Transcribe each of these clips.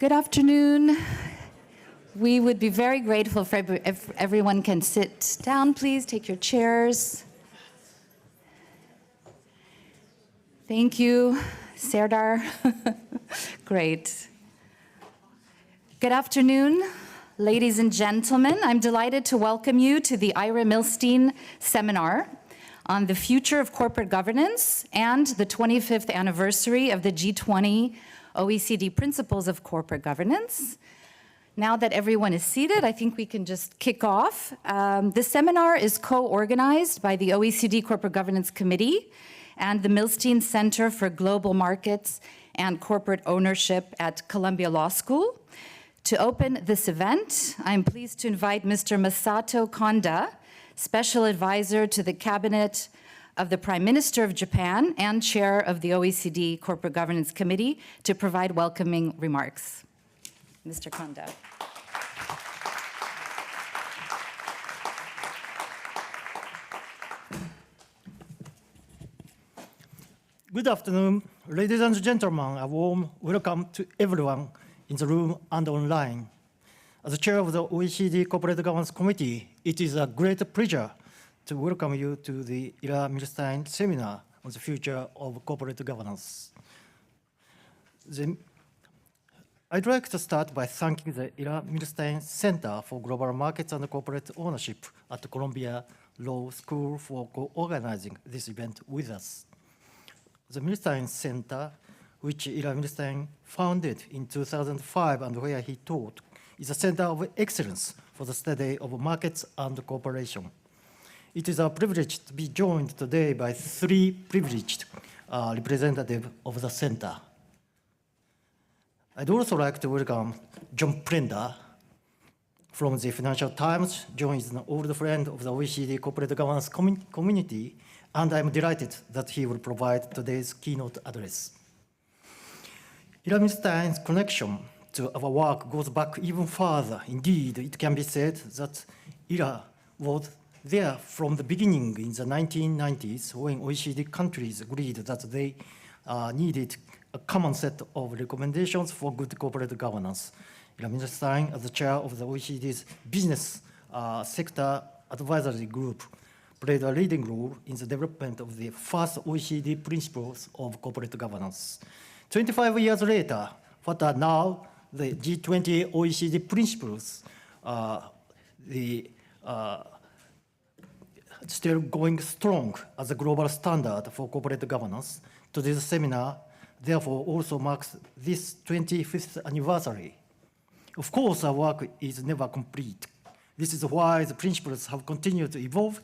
Good afternoon. We would be very grateful if everyone can sit down, please. Take your chairs. Thank you, Serdar. Great. Good afternoon, ladies and gentlemen. I'm delighted to welcome you to the Ira Millstein seminar on the future of corporate governance and the 25th anniversary of the G20 OECD Principles of Corporate Governance. Now that everyone is seated, I think we can just kick off. This seminar is co-organized by the OECD Corporate Governance Committee and the Millstein Center for Global Markets and Corporate Ownership at Columbia Law School. To open this event, I'm pleased to invite Mr. Masato Kanda, Special Advisor to the Cabinet of the Prime Minister of Japan and Chair of the OECD Corporate Governance Committee, to provide welcoming remarks. Mr. Kanda. Good afternoon, ladies and gentlemen. A warm welcome to everyone in the room and online. As chair of the OECD Corporate Governance Committee, it is a great pleasure to welcome you to the Ira Millstein seminar on the future of corporate governance. I'd like to start by thanking the Ira Millstein Center for Global Markets and Corporate Ownership at Columbia Law School for co-organizing this event with us. The Millstein Center, which Ira Millstein founded in 2005 and where he taught, is a center of excellence for the study of markets and cooperation. It is a privilege to be joined today by three privileged representatives of the center. I'd also like to welcome John Prenda from the Financial Times. John is an old friend of the OECD Corporate Governance community, and I'm delighted that he will provide today's keynote address. Ira Millstein's connection to our work goes back even further. Indeed, it can be said that Ira was there from the beginning in the 1990s when OECD countries agreed that they needed a common set of recommendations for good corporate governance. Ira Millstein, as the chair of the OECD's business sector advisory group, played a leading role in the development of the first OECD principles of corporate governance. 25 years later, what are now the G20 OECD principles, still going strong as a global standard for corporate governance. Today's seminar, therefore, also marks this 25th anniversary. Of course, our work is never complete. This is why the principles have continued to evolve,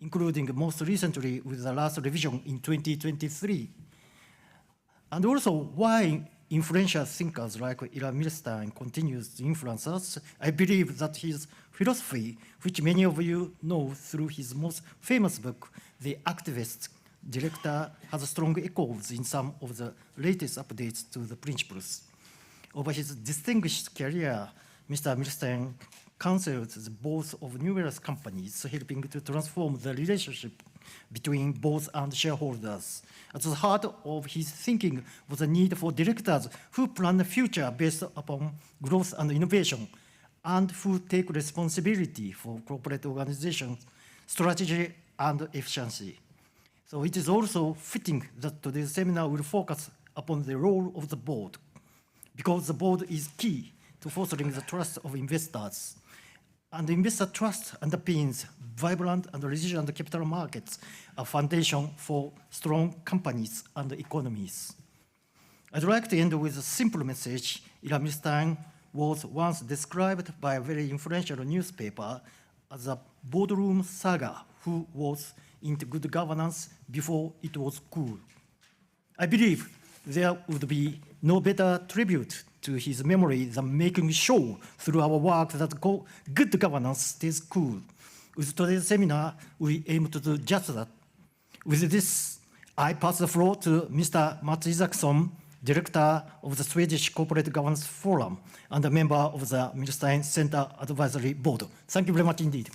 including most recently with the last revision in 2023. And also why influential thinkers like Ira Millstein continues to influence us. I believe that his philosophy, which many of you know through his most famous book, The Activist Director, has strong echoes in some of the latest updates to the principles. Over his distinguished career, Mr. Millstein counseled the boards of numerous companies, helping to transform the relationship between boards and shareholders. At the heart of his thinking was the need for directors who plan the future based upon growth and innovation, and who take responsibility for corporate organization, strategy, and efficiency. So it is also fitting that today's seminar will focus upon the role of the board, because the board is key to fostering the trust of investors. And investor trust underpins vibrant and resilient capital markets, a foundation for strong companies and economies. I'd like to end with a simple message. Ira Millstein was once described by a very influential newspaper as a boardroom saga who was into good governance before it was cool. I believe there would be no better tribute to his memory than making sure through our work that good governance stays cool. With today's seminar, we aim to do just that. With this, I pass the floor to Mr. Mats Isaksson, Director of the Swedish Corporate Governance Forum and a member of the Millstein Center Advisory Board. Thank you very much indeed.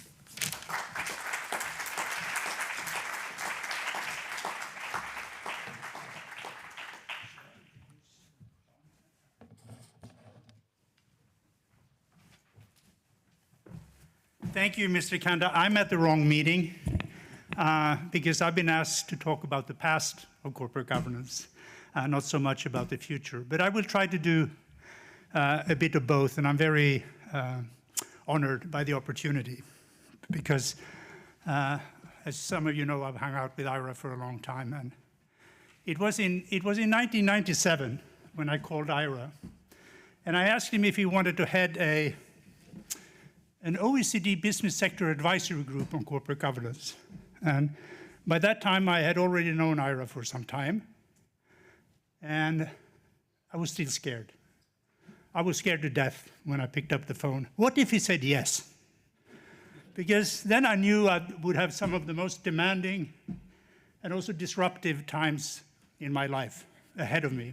Thank you, Mr. Kanda. I'm at the wrong meeting because I've been asked to talk about the past of corporate governance, not so much about the future. But I will try to do a bit of both, and I'm very honored by the opportunity because, as some of you know, I've hung out with Ira for a long time, and it was in 1997 when I called Ira, and I asked him if he wanted to head an OECD business sector advisory group on corporate governance. And by that time, I had already known Ira for some time, and I was still scared. I was scared to death when I picked up the phone. What if he said yes? Because then I knew I would have some of the most demanding and also disruptive times in my life ahead of me.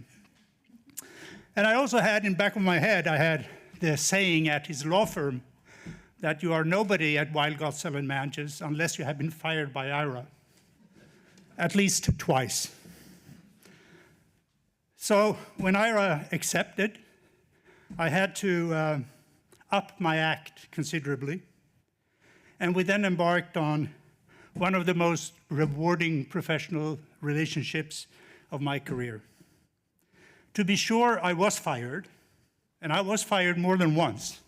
And I also had in back of my head, I had the saying at his law firm that you are nobody at Weil, Gottsell and Manges unless you have been fired by Ira, at least twice. So when Ira accepted, I had to up my act considerably. And we then embarked on one of the most rewarding professional relationships of my career. To be sure, I was fired, and I was fired more than once.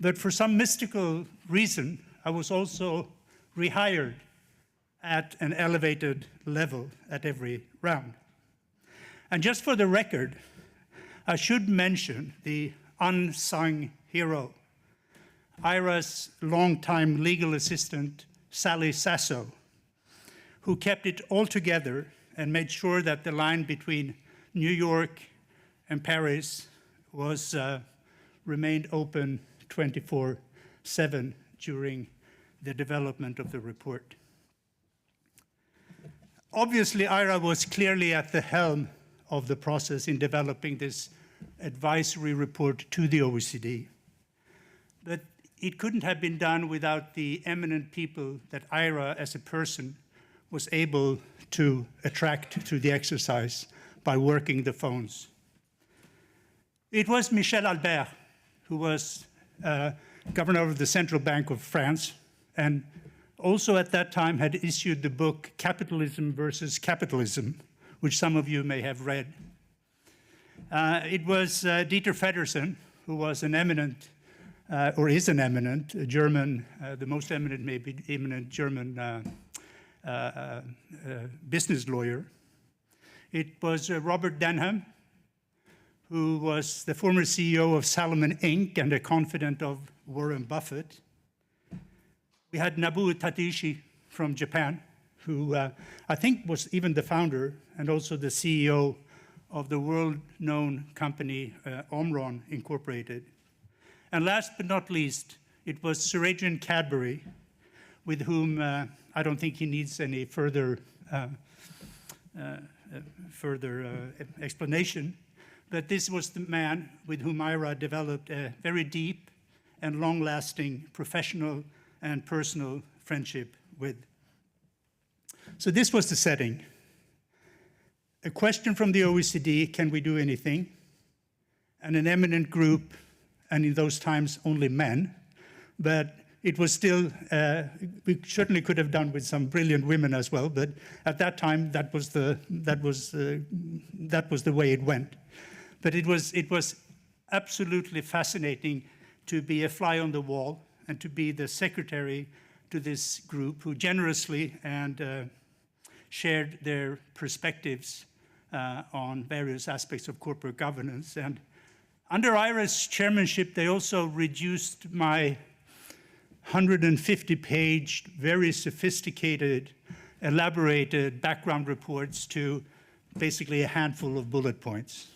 But for some mystical reason, I was also rehired at an elevated level at every round. And just for the record, I should mention the unsung hero, Ira's longtime legal assistant, Sally Sasso, who kept it all together and made sure that the line between New York and Paris was remained open 24/7 during the development of the report. Obviously, Ira was clearly at the helm of the process in developing this advisory report to the OECD. But it couldn't have been done without the eminent people that Ira, as a person, was able to attract to the exercise by working the phones. It was Michel Albert, who was governor of the Central Bank of France, and also at that time had issued the book Capitalism versus Capitalism, which some of you may have read. It was Dieter Feddersen, who was an eminent, or is an eminent, German, the most eminent, maybe eminent German business lawyer. It was Robert Denham, who was the former CEO of Salomon Inc. and a confidant of Warren Buffett. We had Nobuo Tadishi from Japan, who I think was even the founder and also the CEO of the world-known company Omron Incorporated. And last but not least, it was Sir Adrian Cadbury, with whom I don't think he needs any further explanation. But this was the man with whom Ira developed a very deep and long-lasting professional and personal friendship with. So this was the setting. A question from the OECD, can we do anything? And an eminent group, and in those times only men, but it was still, we certainly could have done with some brilliant women as well, but at that time that was the way it went. But it was absolutely fascinating to be a fly on the wall and to be the secretary to this group who generously and shared their perspectives on various aspects of corporate governance. And under Ira's chairmanship, they also reduced my 150-page, very sophisticated, elaborated background reports to basically a handful of bullet points.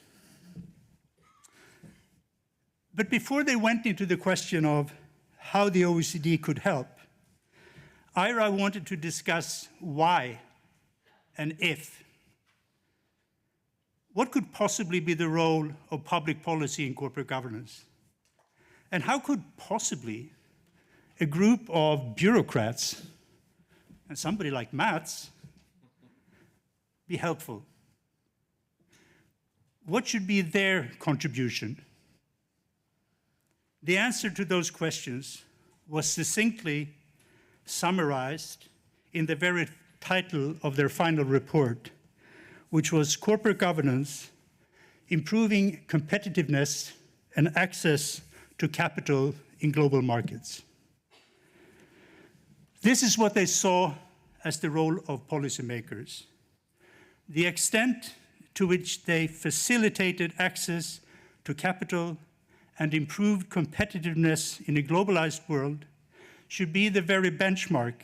But before they went into the question of how the OECD could help, Ira wanted to discuss why and if. What could possibly be the role of public policy in corporate governance? And how could possibly a group of bureaucrats and somebody like Mats be helpful? What should be their contribution? The answer to those questions was succinctly summarized in the very title of their final report, which was Corporate Governance, Improving Competitiveness and Access to Capital in Global Markets. This is what they saw as the role of policymakers. The extent to which they facilitated access to capital and improved competitiveness in a globalized world should be the very benchmark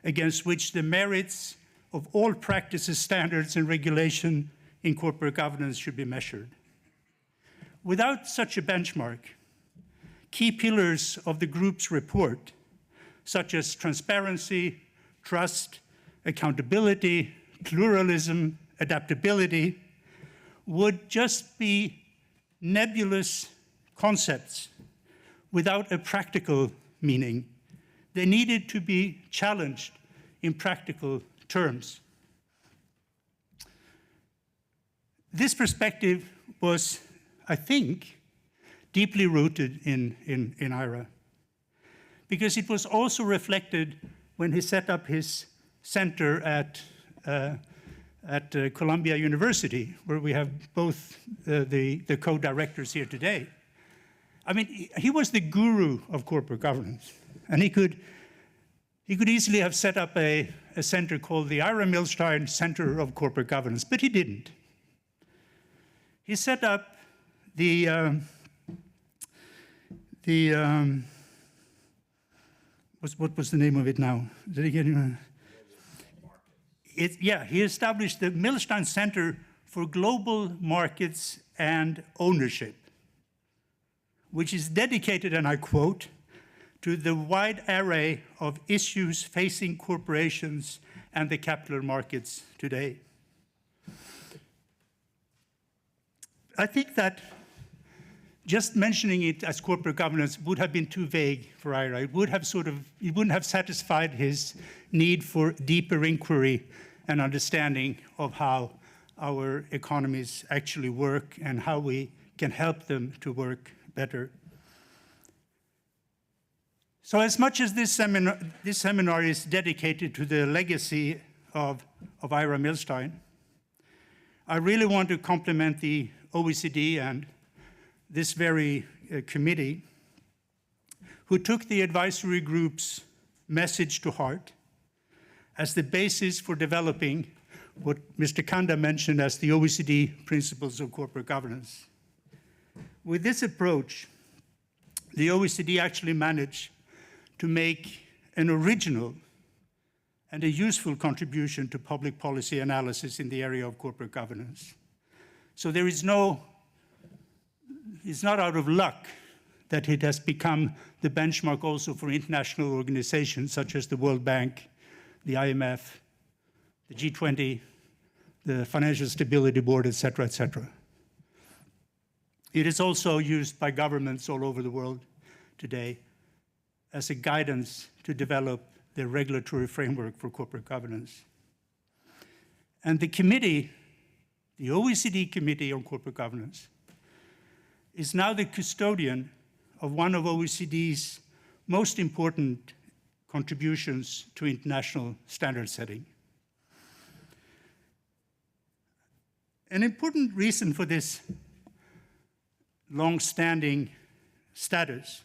against which the merits of all practices, standards, and regulation in corporate governance should be measured. Without such a benchmark, key pillars of the group's report, such as transparency, trust, accountability, pluralism, adaptability, would just be nebulous concepts without a practical meaning. They needed to be challenged in practical terms. This perspective was, I think, deeply rooted in Ira, because it was also reflected when he set up his center at Columbia University, where we have both the co-directors here today. I mean, he was the guru of corporate governance, and he could easily have set up a center called the Ira Millstein Center of Corporate Governance, but he didn't. He set up what was the name of it now? He established the Millstein Center for Global Markets and Ownership, which is dedicated, and I quote, to the wide array of issues facing corporations and the capital markets today. I think that just mentioning it as corporate governance would have been too vague for Ira. It wouldn't have satisfied his need for deeper inquiry and understanding of how our economies actually work and how we can help them to work better. So as much as this seminar is dedicated to the legacy of Ira Millstein, I really want to compliment the OECD and this very committee, who took the advisory group's message to heart as the basis for developing what Mr. Kanda mentioned as the OECD principles of corporate governance. With this approach, the OECD actually managed to make an original and a useful contribution to public policy analysis in the area of corporate governance. So it's not out of luck that it has become the benchmark also for international organizations such as the World Bank, the IMF, the G20, the Financial Stability Board, et cetera, et cetera. It is also used by governments all over the world today as a guidance to develop the regulatory framework for corporate governance. And the committee, the OECD Committee on Corporate Governance, is now the custodian of one of OECD's most important contributions to international standard setting. An important reason for this long-standing status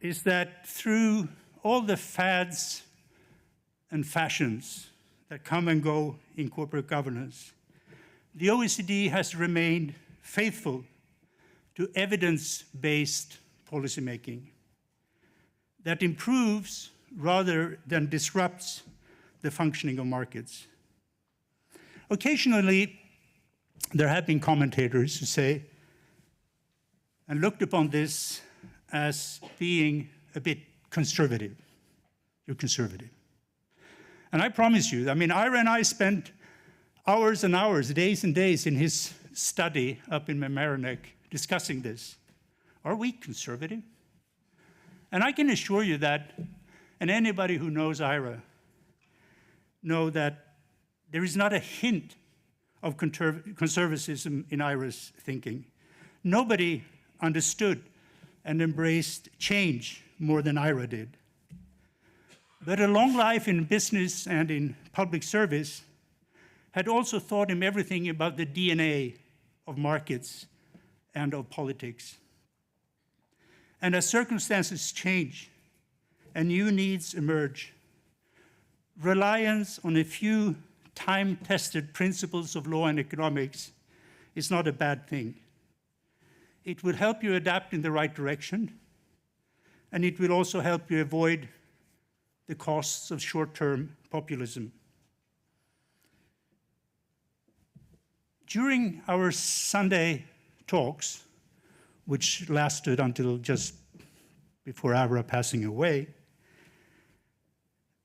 is that through all the fads and fashions that come and go in corporate governance, the OECD has remained faithful to evidence-based policymaking that improves rather than disrupts the functioning of markets. Occasionally, there have been commentators who say, and looked upon this as being a bit conservative. You're conservative. And I promise you, I mean, Ira and I spent hours and hours, days and days in his study up in Mamaroneck discussing this. Are we conservative? And I can assure you that, and anybody who knows Ira know that there is not a hint of conservatism in Ira's thinking. Nobody understood and embraced change more than IRA did. But a long life in business and in public service had also taught him everything about the DNA of markets and of politics. And as circumstances change and new needs emerge, reliance on a few time-tested principles of law and economics is not a bad thing. It will help you adapt in the right direction, and it will also help you avoid the costs of short-term populism. During our Sunday talks, which lasted until just before Ira passing away,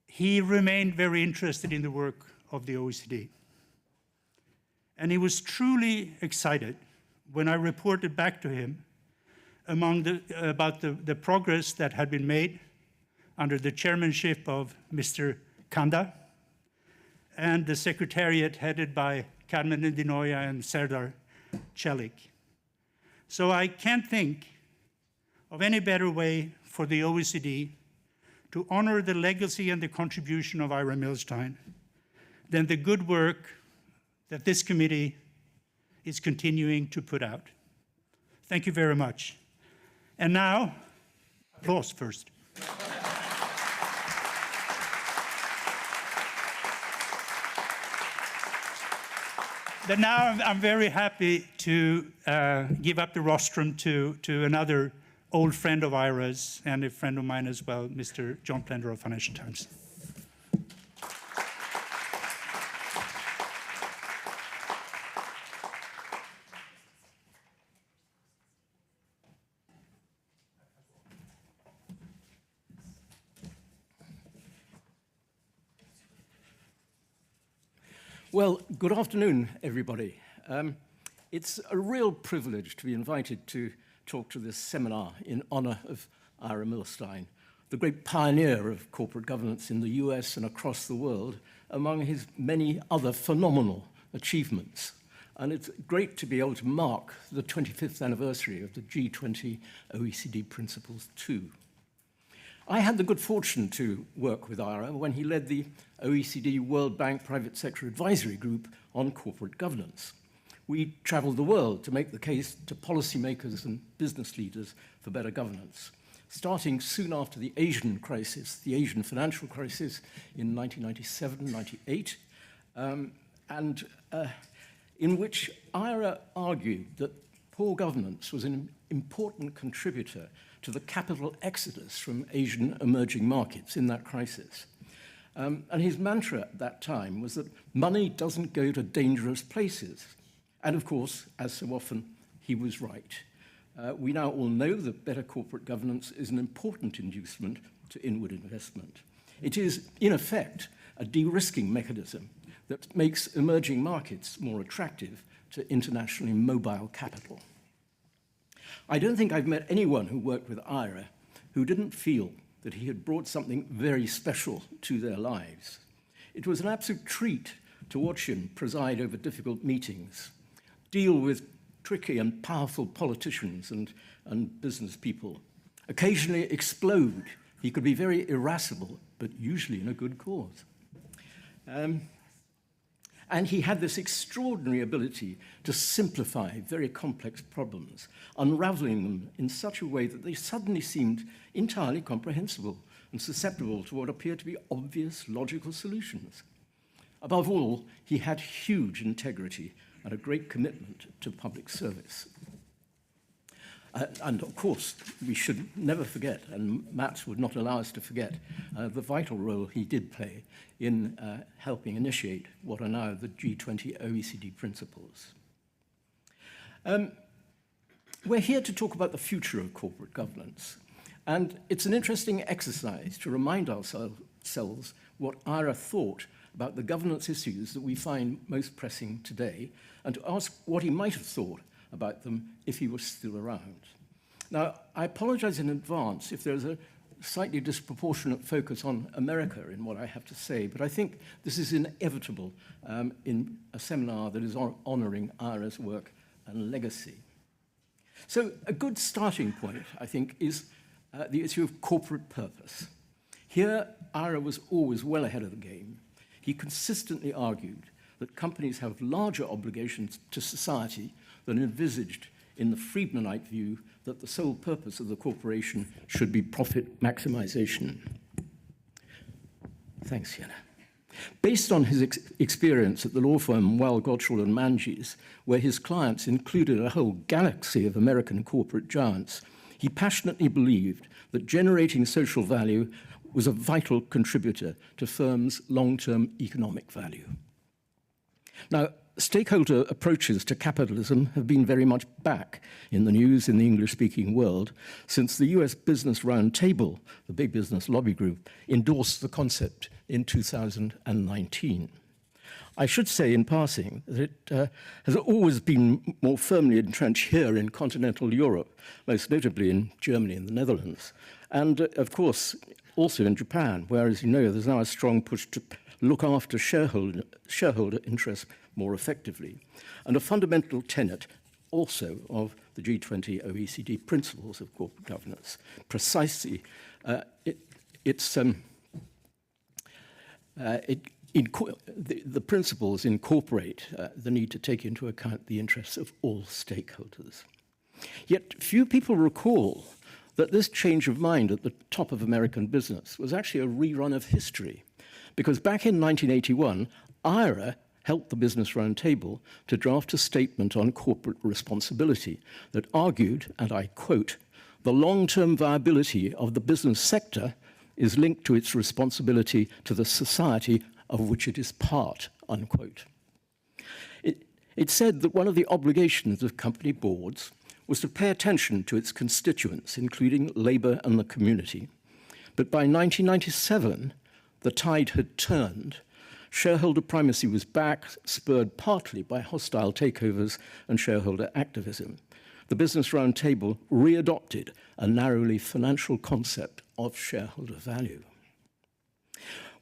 he remained very interested in the work of the OECD. And he was truly excited when I reported back to him about the progress that had been made under the chairmanship of Mr. Kanda and the secretariat headed by Carmen Dinoya and Serdar Celik. So I can't think of any better way for the OECD to honor the legacy and the contribution of Ira Millstein than the good work that this committee is continuing to put out. Thank you very much. And now, applause first. But now I'm very happy to give up the rostrum to another old friend of Ira's and a friend of mine as well, Mr. John Plender of Financial Times. Well, good afternoon, everybody. It's a real privilege to be invited to talk to this seminar in honor of Ira Millstein, the great pioneer of corporate governance in the US and across the world, among his many other phenomenal achievements. And it's great to be able to mark the 25th anniversary of the G20 OECD Principles too. I had the good fortune to work with Ira when he led the OECD World Bank Private Sector Advisory Group on corporate governance. We traveled the world to make the case to policymakers and business leaders for better governance, starting soon after the Asian crisis, the Asian financial crisis in 1997-98, in which Ira argued that poor governance was an important contributor to the capital exodus from Asian emerging markets in that crisis. And his mantra at that time was that money doesn't go to dangerous places. And of course, as so often, he was right. We now all know that better corporate governance is an important inducement to inward investment. It is, in effect, a de-risking mechanism that makes emerging markets more attractive to internationally mobile capital. I don't think I've met anyone who worked with Ira who didn't feel that he had brought something very special to their lives. It was an absolute treat to watch him preside over difficult meetings, deal with tricky and powerful politicians and business people, occasionally explode. He could be very irascible, but usually in a good cause. And he had this extraordinary ability to simplify very complex problems, unraveling them in such a way that they suddenly seemed entirely comprehensible and susceptible to what appeared to be obvious, logical solutions. Above all, he had huge integrity and a great commitment to public service. And of course, we should never forget, and Matt would not allow us to forget, the vital role he did play in helping initiate what are now the G20 OECD principles. We're here to talk about the future of corporate governance. And it's an interesting exercise to remind ourselves what Ira thought about the governance issues that we find most pressing today, and to ask what he might have thought about them if he was still around. Now, I apologize in advance if there's a slightly disproportionate focus on America in what I have to say, but I think this is inevitable in a seminar that is honoring Ira's work and legacy. So a good starting point, I think, is the issue of corporate purpose. Here, Ira was always well ahead of the game. He consistently argued that companies have larger obligations to society than envisaged in the Friedmanite view that the sole purpose of the corporation should be profit maximization. Thanks, Jenna. Based on his experience at the law firm Weil, Gotshal and Manges, where his clients included a whole galaxy of American corporate giants, he passionately believed that generating social value was a vital contributor to firms' long-term economic value. Now, stakeholder approaches to capitalism have been very much back in the news in the English-speaking world since the US Business Roundtable, the big business lobby group, endorsed the concept in 2019. I should say in passing that it has always been more firmly entrenched here in continental Europe, most notably in Germany and the Netherlands, and of course also in Japan, where, as you know, there's now a strong push to look after shareholder interests more effectively, and a fundamental tenet also of the G20 OECD principles of corporate governance. Precisely, the principles incorporate the need to take into account the interests of all stakeholders. Yet few people recall that this change of mind at the top of American business was actually a rerun of history, because back in 1981, IRA helped the Business Roundtable to draft a statement on corporate responsibility that argued, and I quote, "The long-term viability of the business sector is linked to its responsibility to the society of which it is part," unquote. It said that one of the obligations of company boards was to pay attention to its constituents, including labor and the community. But by 1997, the tide had turned. Shareholder primacy was back, spurred partly by hostile takeovers and shareholder activism. The Business Roundtable readopted a narrowly financial concept of shareholder value.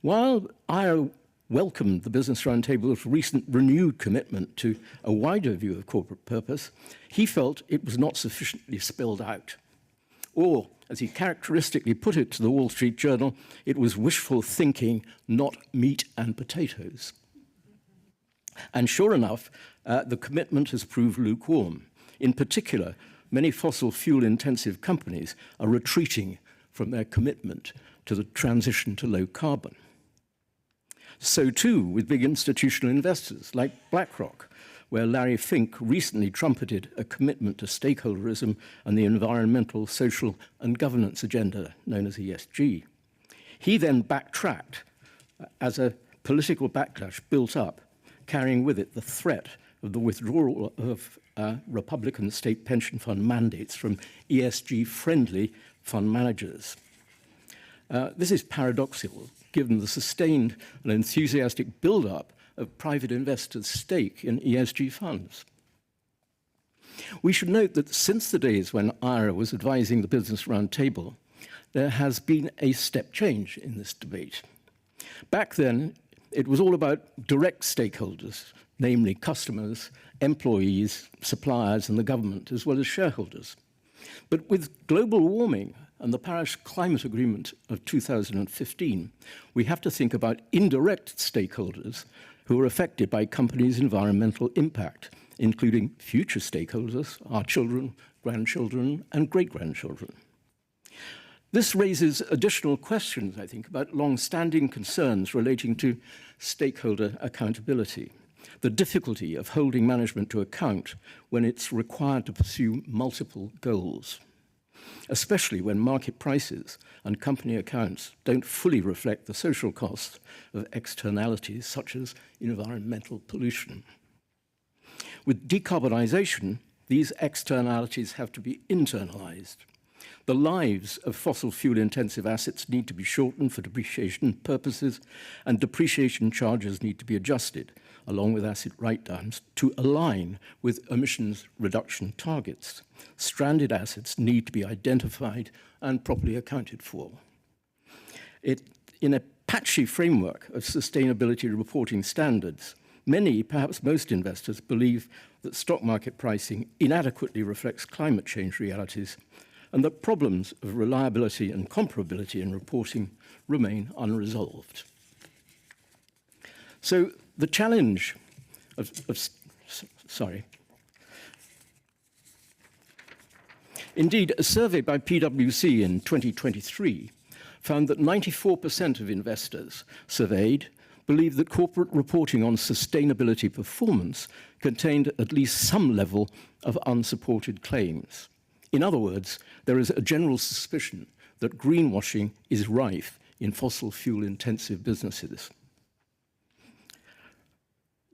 While I welcomed the Business Roundtable's recent renewed commitment to a wider view of corporate purpose, he felt it was not sufficiently spelled out. Or, as he characteristically put it to the Wall Street Journal, it was wishful thinking, not meat and potatoes. And sure enough, the commitment has proved lukewarm. In particular, many fossil fuel-intensive companies are retreating from their commitment to the transition to low carbon. So too with big institutional investors like BlackRock, where Larry Fink recently trumpeted a commitment to stakeholderism and the environmental, social, and governance agenda known as ESG. He then backtracked as a political backlash built up, carrying with it the threat of the withdrawal of Republican state pension fund mandates from ESG-friendly fund managers. This is paradoxical, given the sustained and enthusiastic build-up of private investors' stake in ESG funds. We should note that since the days when IRA was advising the Business Roundtable, there has been a step change in this debate. Back then, it was all about direct stakeholders, namely customers, employees, suppliers, and the government, as well as shareholders. But with global warming and the Paris Climate Agreement of 2015, we have to think about indirect stakeholders who are affected by companies' environmental impact, including future stakeholders, our children, grandchildren, and great-grandchildren. This raises additional questions, I think, about long-standing concerns relating to stakeholder accountability, the difficulty of holding management to account when it's required to pursue multiple goals, especially when market prices and company accounts don't fully reflect the social costs of externalities such as environmental pollution. With decarbonization, these externalities have to be internalized. The lives of fossil fuel-intensive assets need to be shortened for depreciation purposes, and depreciation charges need to be adjusted, along with asset write-downs, to align with emissions reduction targets. Stranded assets need to be identified and properly accounted for. In a patchy framework of sustainability reporting standards, many, perhaps most investors, believe that stock market pricing inadequately reflects climate change realities, and that problems of reliability and comparability in reporting remain unresolved. So the challenge Indeed, a survey by PwC in 2023 found that 94% of investors surveyed believed that corporate reporting on sustainability performance contained at least some level of unsupported claims. In other words, there is a general suspicion that greenwashing is rife in fossil fuel-intensive businesses.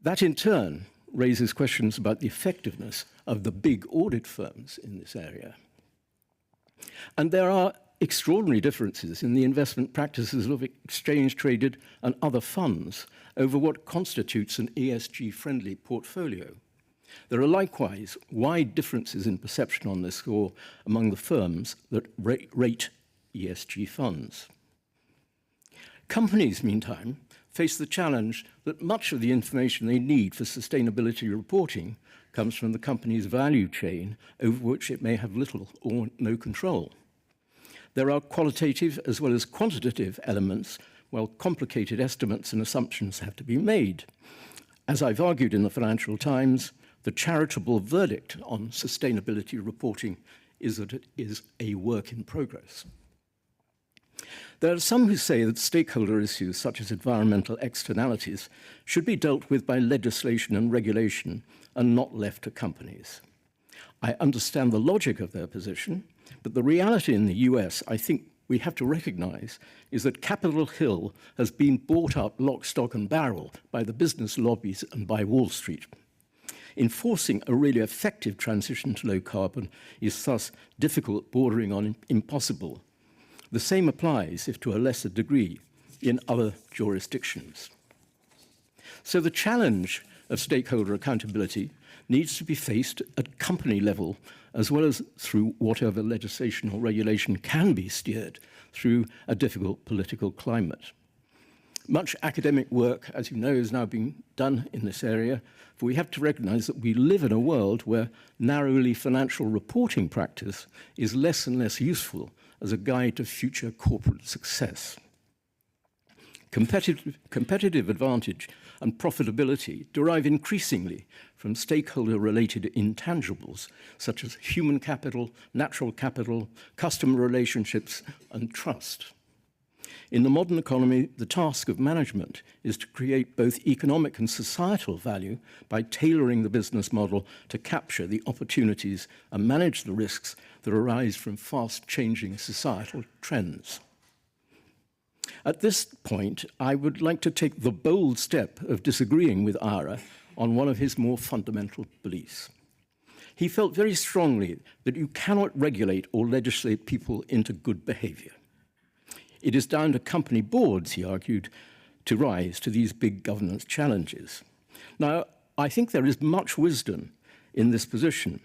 That in turn raises questions about the effectiveness of the big audit firms in this area. And there are extraordinary differences in the investment practices of exchange-traded and other funds over what constitutes an ESG-friendly portfolio. There are likewise wide differences in perception on this score among the firms that rate ESG funds. Companies, meantime, face the challenge that much of the information they need for sustainability reporting comes from the company's value chain, over which it may have little or no control. There are qualitative as well as quantitative elements, while complicated estimates and assumptions have to be made. As I've argued in the Financial Times, the charitable verdict on sustainability reporting is that it is a work in progress. There are some who say that stakeholder issues such as environmental externalities should be dealt with by legislation and regulation and not left to companies. I understand the logic of their position, but the reality in the US, I think we have to recognize, is that Capitol Hill has been bought up lock, stock, and barrel by the business lobbies and by Wall Street. Enforcing a really effective transition to low carbon is thus difficult, bordering on impossible. The same applies, if to a lesser degree, in other jurisdictions. So the challenge of stakeholder accountability needs to be faced at company level, as well as through whatever legislation or regulation can be steered through a difficult political climate. Much academic work, as you know, is now being done in this area, for we have to recognize that we live in a world where narrowly financial reporting practice is less and less useful as a guide to future corporate success. Competitive advantage and profitability derive increasingly from stakeholder-related intangibles, such as human capital, natural capital, customer relationships, and trust. In the modern economy, the task of management is to create both economic and societal value by tailoring the business model to capture the opportunities and manage the risks that arise from fast-changing societal trends. At this point, I would like to take the bold step of disagreeing with Ira on one of his more fundamental beliefs. He felt very strongly that you cannot regulate or legislate people into good behavior. It is down to company boards, he argued, to rise to these big governance challenges. Now, I think there is much wisdom in this position,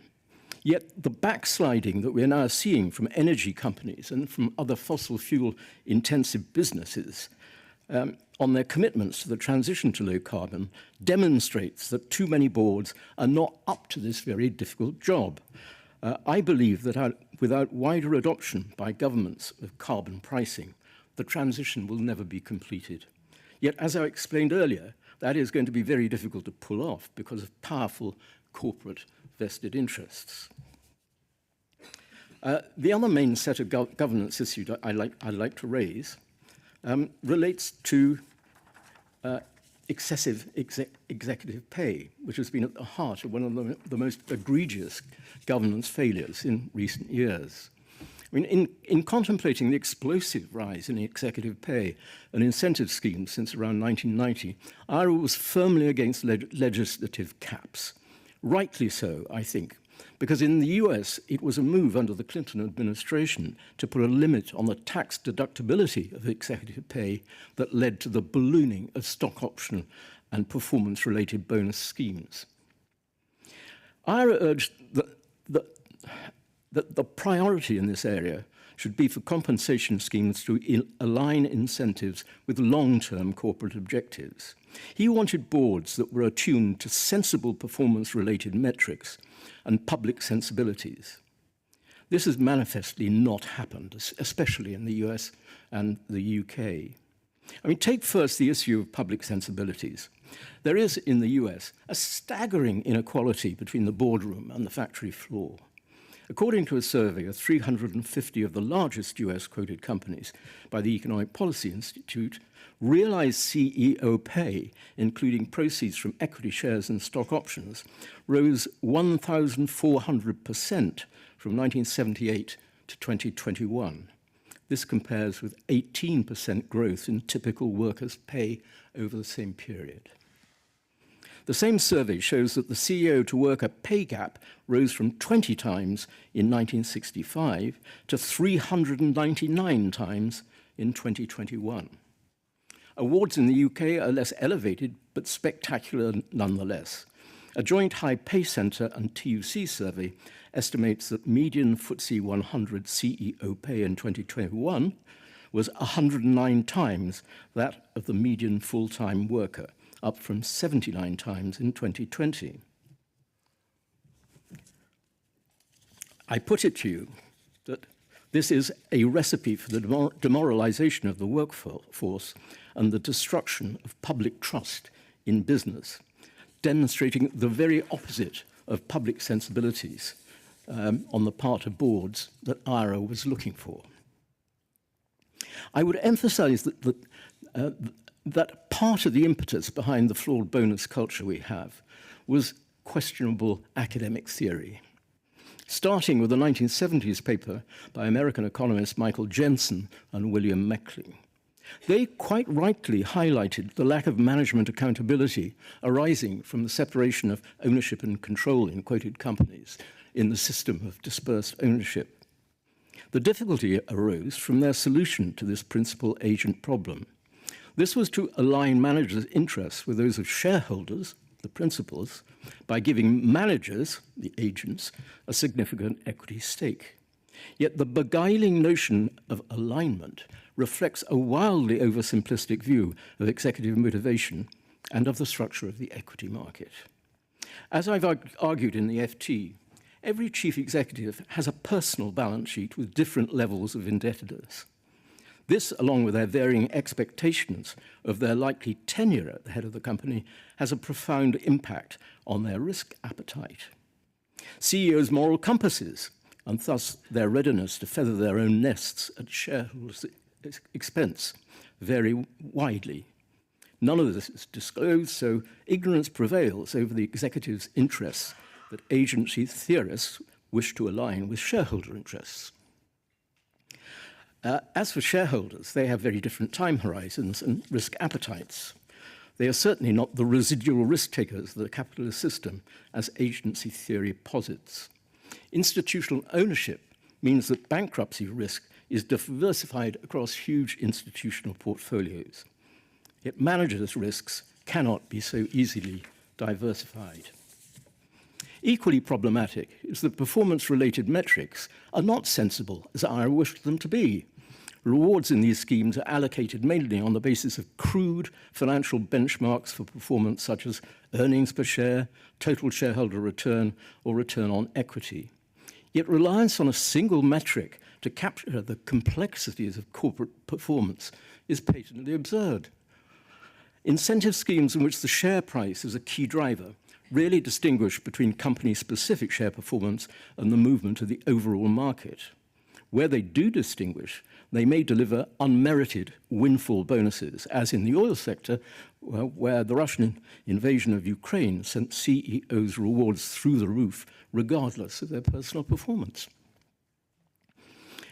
yet the backsliding that we're now seeing from energy companies and from other fossil fuel-intensive businesses on their commitments to the transition to low carbon demonstrates that too many boards are not up to this very difficult job. I believe that without wider adoption by governments of carbon pricing, the transition will never be completed. Yet, as I explained earlier, that is going to be very difficult to pull off because of powerful corporate vested interests. The other main set of governance issues I'd like to raise relates to excessive executive pay, which has been at the heart of one of the most egregious governance failures in recent years. I mean, in contemplating the explosive rise in executive pay and incentive schemes since around 1990, Ira was firmly against legislative caps. Rightly so, I think, because in the US, it was a move under the Clinton administration to put a limit on the tax deductibility of executive pay that led to the ballooning of stock option and performance-related bonus schemes. Ira urged that the priority in this area should be for compensation schemes to align incentives with long-term corporate objectives. He wanted boards that were attuned to sensible performance-related metrics and public sensibilities. This has manifestly not happened, especially in the US and the UK. I mean, take first the issue of public sensibilities. There is, in the US, a staggering inequality between the boardroom and the factory floor. According to a survey of 350 of the largest US quoted companies by the Economic Policy Institute, realized CEO pay, including proceeds from equity shares and stock options, rose 1,400% from 1978 to 2021. This compares with 18% growth in typical workers' pay over the same period. The same survey shows that the CEO to worker pay gap rose from 20 times in 1965 to 399 times in 2021. Awards in the UK are less elevated, but spectacular nonetheless. A joint High Pay Centre and TUC survey estimates that median FTSE 100 CEO pay in 2021 was 109 times that of the median full-time worker, up from 79 times in 2020. I put it to you that this is a recipe for the demoralization of the workforce and the destruction of public trust in business, demonstrating the very opposite of public sensibilities on the part of boards that IRA was looking for. I would emphasize that part of the impetus behind the flawed bonus culture we have was questionable academic theory. Starting with the 1970s paper by American economists Michael Jensen and William Meckley. They quite rightly highlighted the lack of management accountability arising from the separation of ownership and control in quoted companies in the system of dispersed ownership. The difficulty arose from their solution to this principal agent problem. This was to align managers' interests with those of shareholders, the principals, by giving managers, the agents, a significant equity stake. Yet the beguiling notion of alignment reflects a wildly oversimplistic view of executive motivation and of the structure of the equity market. As I've argued in the FT, every chief executive has a personal balance sheet with different levels of indebtedness. This, along with their varying expectations of their likely tenure at the head of the company, has a profound impact on their risk appetite. CEOs' moral compasses, and thus their readiness to feather their own nests at shareholders' expense, vary widely. None of this is disclosed, so ignorance prevails over the executive's interests that agency theorists wish to align with shareholder interests. As for shareholders, they have very different time horizons and risk appetites. They are certainly not the residual risk takers of the capitalist system, as agency theory posits. Institutional ownership means that bankruptcy risk is diversified across huge institutional portfolios. Yet managers' risks cannot be so easily diversified. Equally problematic is that performance-related metrics are not sensible as I wish them to be. Rewards in these schemes are allocated mainly on the basis of crude financial benchmarks for performance such as earnings per share, total shareholder return, or return on equity. Yet reliance on a single metric to capture the complexities of corporate performance is patently absurd. Incentive schemes in which the share price is a key driver rarely distinguish between company-specific share performance and the movement of the overall market. Where they do distinguish, they may deliver unmerited windfall bonuses, as in the oil sector, where the Russian invasion of Ukraine sent CEOs' rewards through the roof, regardless of their personal performance.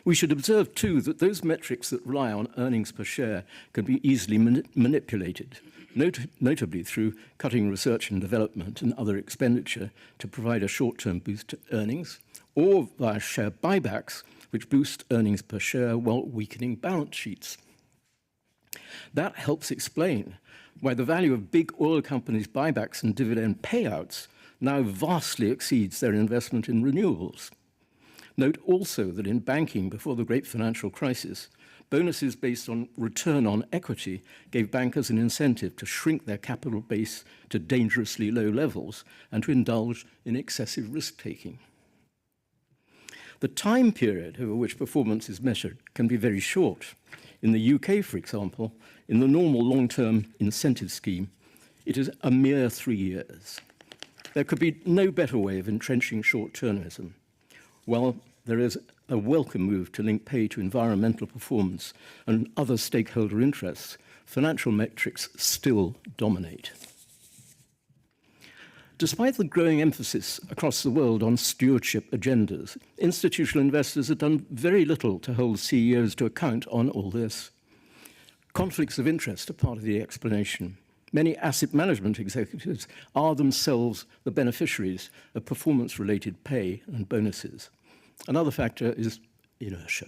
We should observe, too, that those metrics that rely on earnings per share can be easily manipulated, notably through cutting research and development and other expenditure to provide a short-term boost to earnings, or via share buybacks, which boost earnings per share while weakening balance sheets. That helps explain why the value of big oil companies' buybacks and dividend payouts now vastly exceeds their investment in renewables. Note also that in banking before the great financial crisis, bonuses based on return on equity gave bankers an incentive to shrink their capital base to dangerously low levels and to indulge in excessive risk-taking. The time period over which performance is measured can be very short. In the UK, for example, in the normal long-term incentive scheme, it is a mere 3 years. There could be no better way of entrenching short-termism. While there is a welcome move to link pay to environmental performance and other stakeholder interests, financial metrics still dominate. Despite the growing emphasis across the world on stewardship agendas, institutional investors have done very little to hold CEOs to account on all this. Conflicts of interest are part of the explanation. Many asset management executives are themselves the beneficiaries of performance-related pay and bonuses. Another factor is inertia.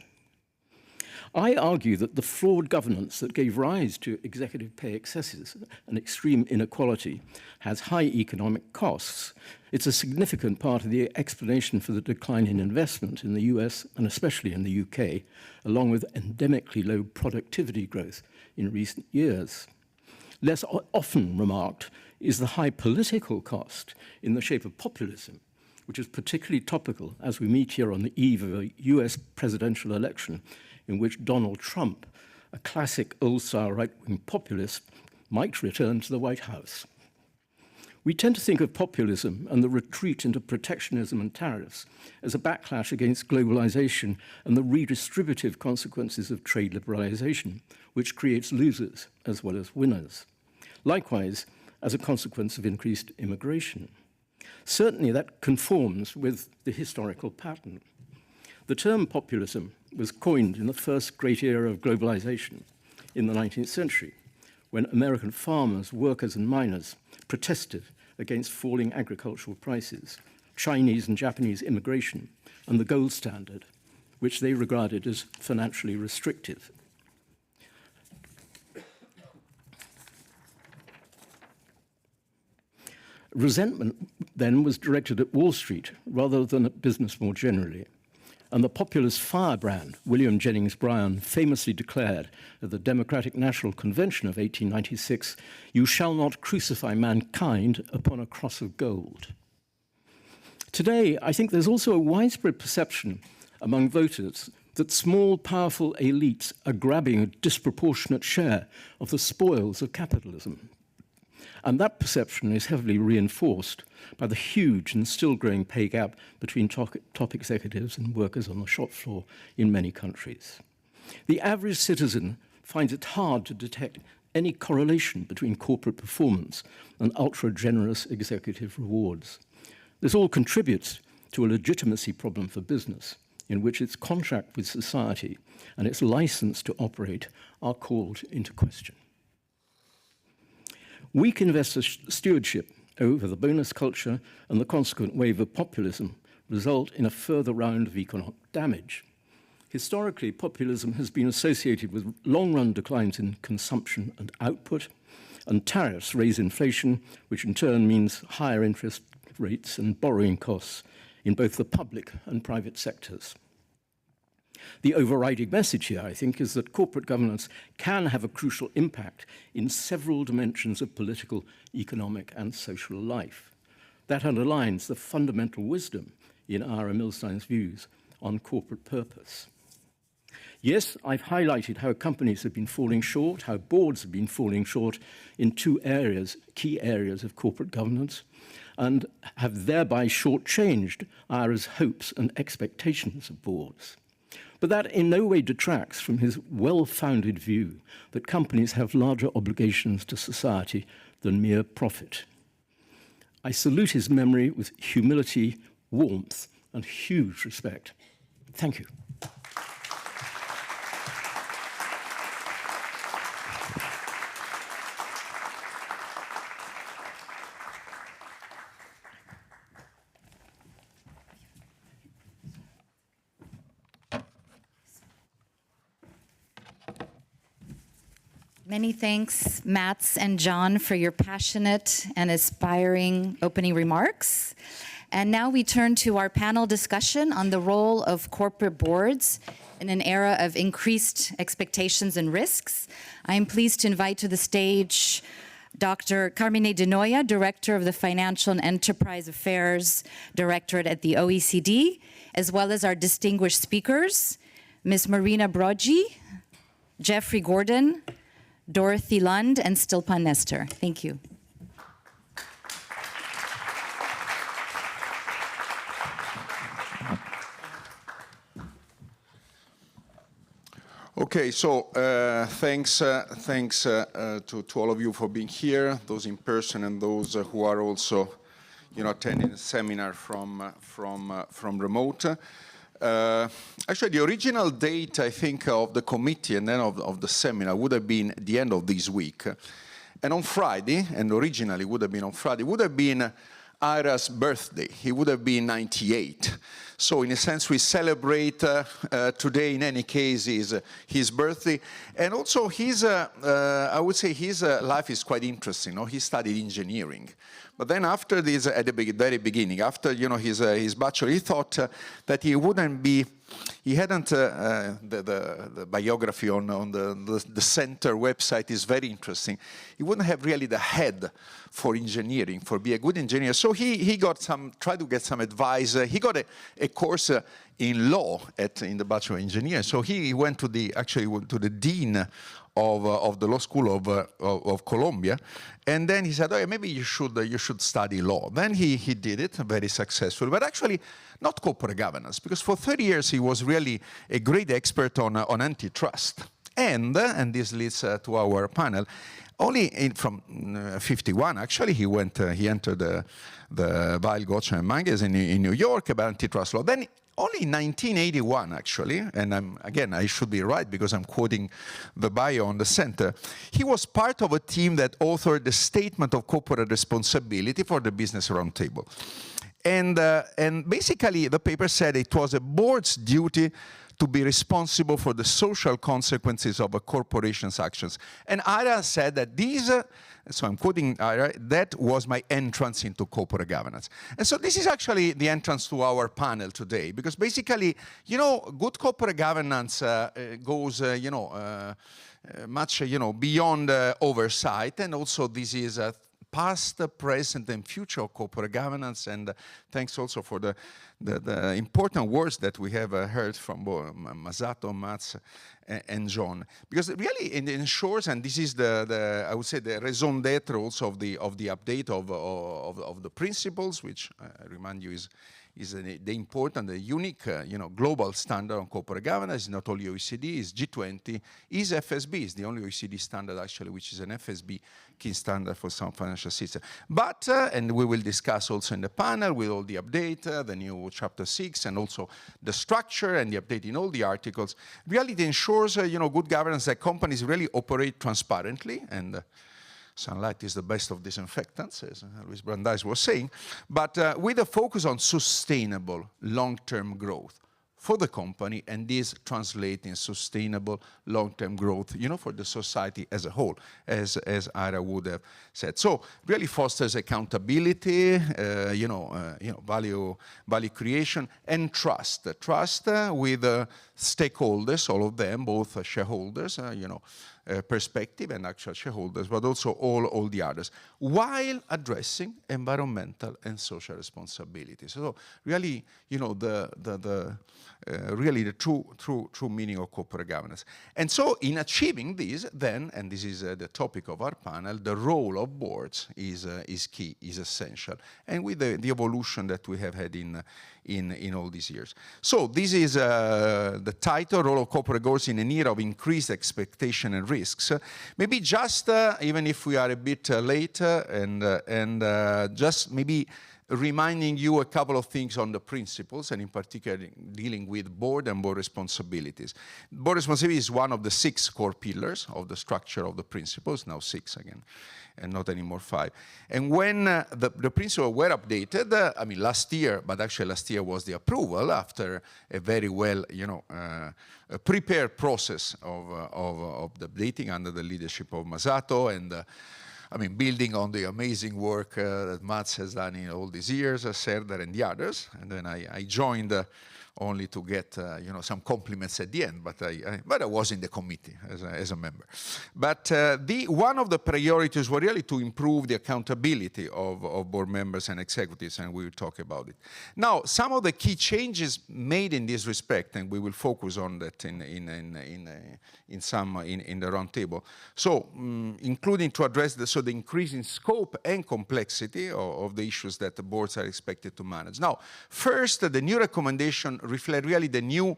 I argue that the flawed governance that gave rise to executive pay excesses and extreme inequality has high economic costs. It's a significant part of the explanation for the decline in investment in the US and especially in the UK, along with endemically low productivity growth in recent years. Less often remarked is the high political cost in the shape of populism, which is particularly topical as we meet here on the eve of a US presidential election in which Donald Trump, a classic old-style right-wing populist, might return to the White House. We tend to think of populism and the retreat into protectionism and tariffs as a backlash against globalization and the redistributive consequences of trade liberalization, which creates losers as well as winners. Likewise, as a consequence of increased immigration. Certainly that conforms with the historical pattern. The term populism was coined in the first great era of globalization in the 19th century, when American farmers, workers, and miners protested against falling agricultural prices, Chinese and Japanese immigration, and the gold standard, which they regarded as financially restrictive. Resentment then was directed at Wall Street rather than at business more generally. And the populist firebrand, William Jennings Bryan, famously declared at the Democratic National Convention of 1896, "You shall not crucify mankind upon a cross of gold." Today, I think there's also a widespread perception among voters that small, powerful elites are grabbing a disproportionate share of the spoils of capitalism. And that perception is heavily reinforced by the huge and still growing pay gap between top executives and workers on the shop floor in many countries. The average citizen finds it hard to detect any correlation between corporate performance and ultra-generous executive rewards. This all contributes to a legitimacy problem for business, in which its contract with society and its license to operate are called into question. Weak investor stewardship over the bonus culture and the consequent wave of populism result in a further round of economic damage. Historically, populism has been associated with long-run declines in consumption and output, and tariffs raise inflation, which in turn means higher interest rates and borrowing costs in both the public and private sectors. The overriding message here, I think, is that corporate governance can have a crucial impact in several dimensions of political, economic, and social life. That underlines the fundamental wisdom in Ira Millstein's views on corporate purpose. Yes, I've highlighted how companies have been falling short, how boards have been falling short in two areas, key areas of corporate governance, and have thereby shortchanged Ira's hopes and expectations of boards. But that in no way detracts from his well-founded view that companies have larger obligations to society than mere profit. I salute his memory with humility, warmth, and huge respect. Thank you. Many thanks, Mats and John, for your passionate and inspiring opening remarks. And now we turn to our panel discussion on the role of corporate boards in an era of increased expectations and risks. I am pleased to invite to the stage Dr. Carmine De Noia, Director of the Financial and Enterprise Affairs Directorate at the OECD, as well as our distinguished speakers, Ms. Marina Broggi, Jeffrey Gordon, Dorothy Lund, and Stilpan Nestor. Thank you. Okay, so thanks to all of you for being here, those in person and those who are also, attending the seminar from remote. Actually, the original date, I think, of the committee and then of the seminar would have been the end of this week. And on Friday, and originally would have been on Friday, would have been Ira's birthday. He would have been 98. So in a sense, we celebrate today, in any case, his birthday. And also his, I would say his life is quite interesting. He studied engineering. But then after this, at the very beginning, after his bachelor, he thought that he wouldn't be, he hadn't, the biography on the center website is very interesting. He wouldn't have really the head for engineering, for be a good engineer. So he got tried to get some advice. He got a course in law in the Bachelor of Engineering. So he went to the dean of the law school of Columbia, and then he said, "Oh, maybe you should study law." Then he did it, very successful, but actually not corporate governance, because for 30 years he was really a great expert on antitrust. And this leads to our panel. Only from 51, actually, he entered the Weil Gotcha magazine in New York about antitrust law. Then only in 1981, actually, and again, I should be right because I'm quoting the bio on the center, he was part of a team that authored the Statement of Corporate Responsibility for the Business Roundtable. And basically, the paper said it was a board's duty to be responsible for the social consequences of a corporation's actions. And Ira said that these, so I'm quoting Ira, that was my entrance into corporate governance. And so this is actually the entrance to our panel today, because basically, good corporate governance goes, much, beyond oversight, and also this is past, present, and future of corporate governance. And thanks also for the important words that we have heard from both Masato, Mats, and John, because really it ensures, and this is I would say the raison d'être also of the update of the principles, which I remind you is the important, the unique, global standard on corporate governance. Is not only OECD, is G20, is FSB, is the only OECD standard actually, which is an FSB key standard for some financial system. But, and we will discuss also in the panel with all the update, the new chapter 6, and also the structure and the update in all the articles. Really it ensures, good governance, that companies really operate transparently, and sunlight is the best of disinfectants, as Luis Brandeis was saying, but with a focus on sustainable long-term growth for the company, and this translates in sustainable long-term growth, for the society as a whole, as Ira would have said. So really fosters accountability, value creation, and trust. Trust with stakeholders, all of them, both shareholders, perspective and actual shareholders, but also all the others, while addressing environmental and social responsibilities. So really, really the true meaning of corporate governance. And so in achieving this, then, and this is the topic of our panel, the role of boards is key, is essential, and with the evolution that we have had in all these years. So this is the title, Role of Corporate Governance in an Era of Increased Expectation and Risks. Maybe just, even if we are a bit late, and just maybe reminding you a couple of things on the principles, and in particular dealing with board and board responsibilities. Board responsibility is one of the 6 core pillars of the structure of the principles, now 6 again, and not anymore 5. And when the principles were updated, last year, but actually last year was the approval after a very well, a prepared process of the updating under the leadership of Masato, and building on the amazing work that Mats has done in all these years, Serdar and the others. And then I joined only to get some compliments at the end, but I was in the committee as a member. But one of the priorities were really to improve the accountability of board members and executives, and we will talk about it. Now, some of the key changes made in this respect, and we will focus on that in the round table. So, including to address the increase in scope and complexity of the issues that the boards are expected to manage. Now, first, the new recommendation reflect really the new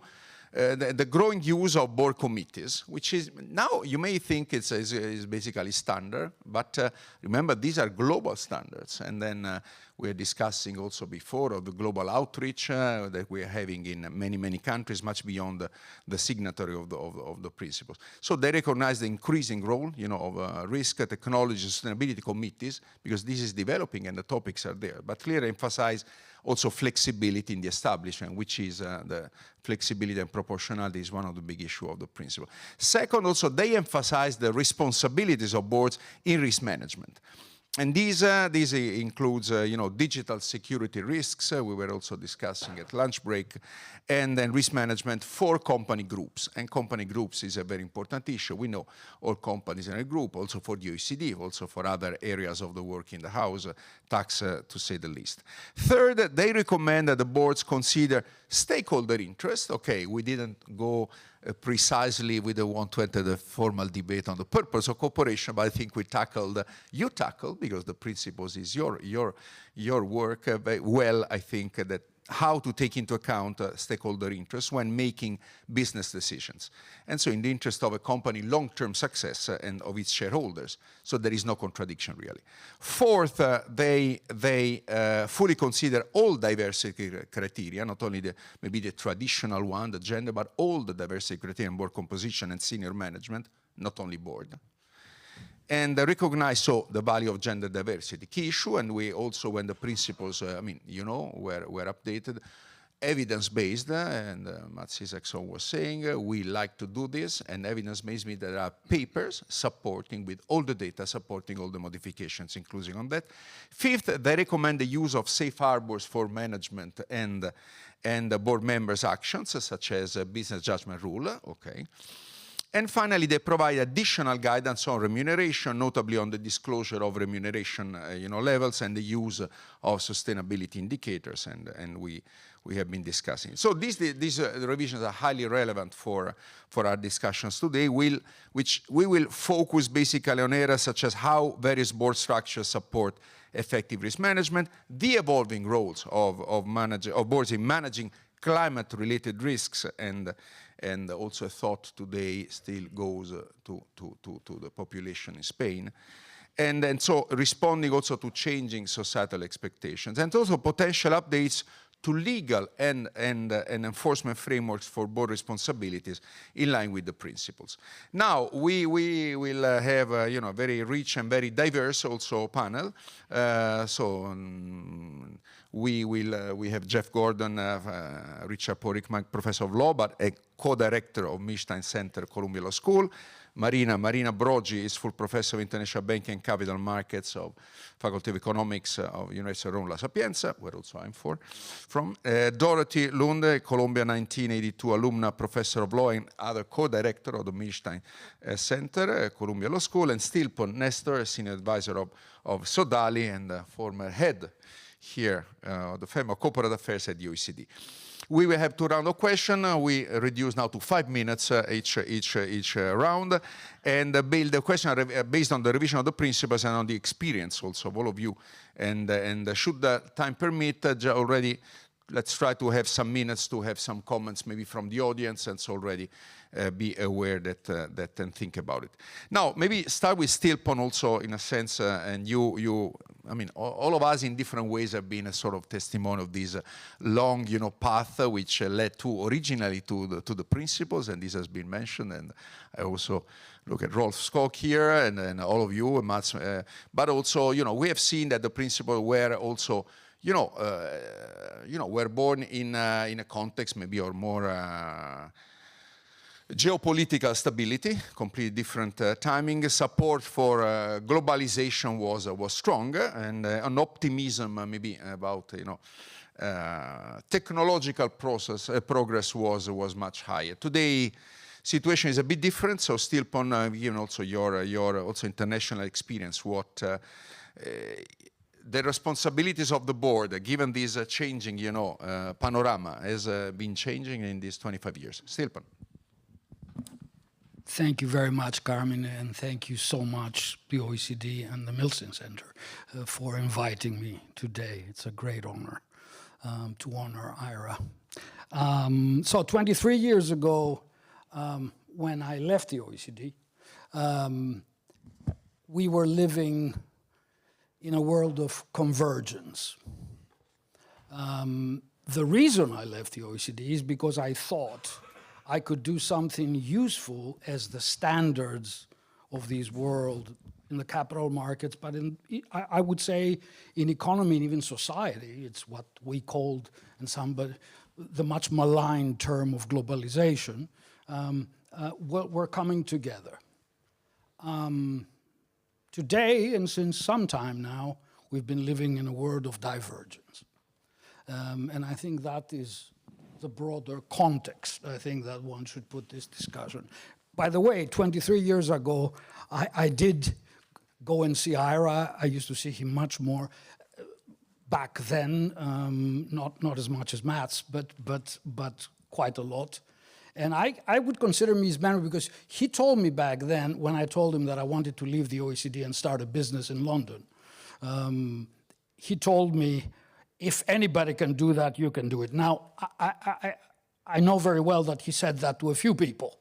the growing use of board committees, which is now you may think is basically standard, but remember these are global standards. And then we're discussing also before of the global outreach that we're having in many countries, much beyond the signatory of the principles. So they recognize the increasing role, of risk, technology, sustainability committees, because this is developing and the topics are there. But clearly emphasize also flexibility in the establishment, which is the flexibility and proportionality is one of the big issues of the principle. Second, also they emphasize the responsibilities of boards in risk management. And these includes, digital security risks. We were also discussing at lunch break, and then risk management for company groups. And company groups is a very important issue. We know all companies in a group, also for the OECD, also for other areas of the work in the house, tax to say the least. Third, they recommend that the boards consider stakeholder interest. Okay, we didn't go precisely, we don't want to enter the formal debate on the purpose of cooperation, but I think you tackled, because the principles is your work very well, I think, that how to take into account stakeholder interests when making business decisions. And so in the interest of a company long-term success and of its shareholders, so there is no contradiction really. Fourth, they fully consider all diversity criteria, not only maybe the traditional one, the gender, but all the diversity criteria in board composition and senior management, not only board. And recognize the value of gender diversity, key issue, and we also, when the principles, were updated, evidence-based, and Mats Isaksson was saying, we like to do this, and evidence-based means there are papers supporting, with all the data, supporting all the modifications, including on that. Fifth, they recommend the use of safe harbors for management and the board members' actions, such as a business judgment rule, okay. And finally, they provide additional guidance on remuneration, notably on the disclosure of remuneration levels and the use of sustainability indicators, and we have been discussing. So these revisions are highly relevant for our discussions today, which we will focus basically on areas such as how various board structures support effective risk management, the evolving roles of boards in managing climate-related risks, and also a thought today still goes to the population in Spain. And so responding also to changing societal expectations, and also potential updates to legal and enforcement frameworks for board responsibilities in line with the principles. Now, we will have a very rich and very diverse also panel. We have Jeff Gordon, Richard Porrick, professor of law, but a co-director of Millstein Center, Columbia Law School. Marina Brogi is full professor of international banking and capital markets of Faculty of Economics of University of Rome La Sapienza, where also I'm from. Dorothy Lunde, Columbia 1982 alumna, professor of law and other co-director of the Millstein Center, Columbia Law School, and Stilpon Nestor, senior advisor of Sodali and former head here of the family of corporate affairs at the OECD. We will have 2 rounds of questions. We reduce now to 5 minutes each round, and build the question based on the revision of the principles and on the experience also of all of you. And should the time permit, already let's try to have some minutes to have some comments maybe from the audience, and so already be aware that and think about it. Now, maybe start with Stilpon also in a sense, and all of us in different ways have been a sort of testimony of this long, path which led originally to the principles, and this has been mentioned, and I also look at Rolf Skog here and all of you, Mats, but also, we have seen that the principles were also were born in a context maybe or more geopolitical stability, completely different timing. Support for globalization was strong, and an optimism maybe about technological progress was much higher. Today, situation is a bit different. So, still, given also your also international experience, what the responsibilities of the board, given this changing, panorama, has been changing in these 25 years. Stilpan. Thank you very much, Carmen, and thank you so much, the OECD and the Millstein Center, for inviting me today. It's a great honor to honor IRA. So 23 years ago, when I left the OECD, we were living in a world of convergence. The reason I left the OECD is because I thought I could do something useful as the standards of this world in the capital markets, but I would say in economy and even society, it's what we called, and the much maligned term of globalization, we're coming together. Today, and since some time now, we've been living in a world of divergence. And I think that is the broader context, I think, that one should put this discussion. By the way, 23 years ago, I did go and see Ira. I used to see him much more back then, not as much as Mats, but quite a lot. And I would consider him his mentor because he told me back then, when I told him that I wanted to leave the OECD and start a business in London, he told me, if anybody can do that, you can do it. Now, I know very well that he said that to a few people,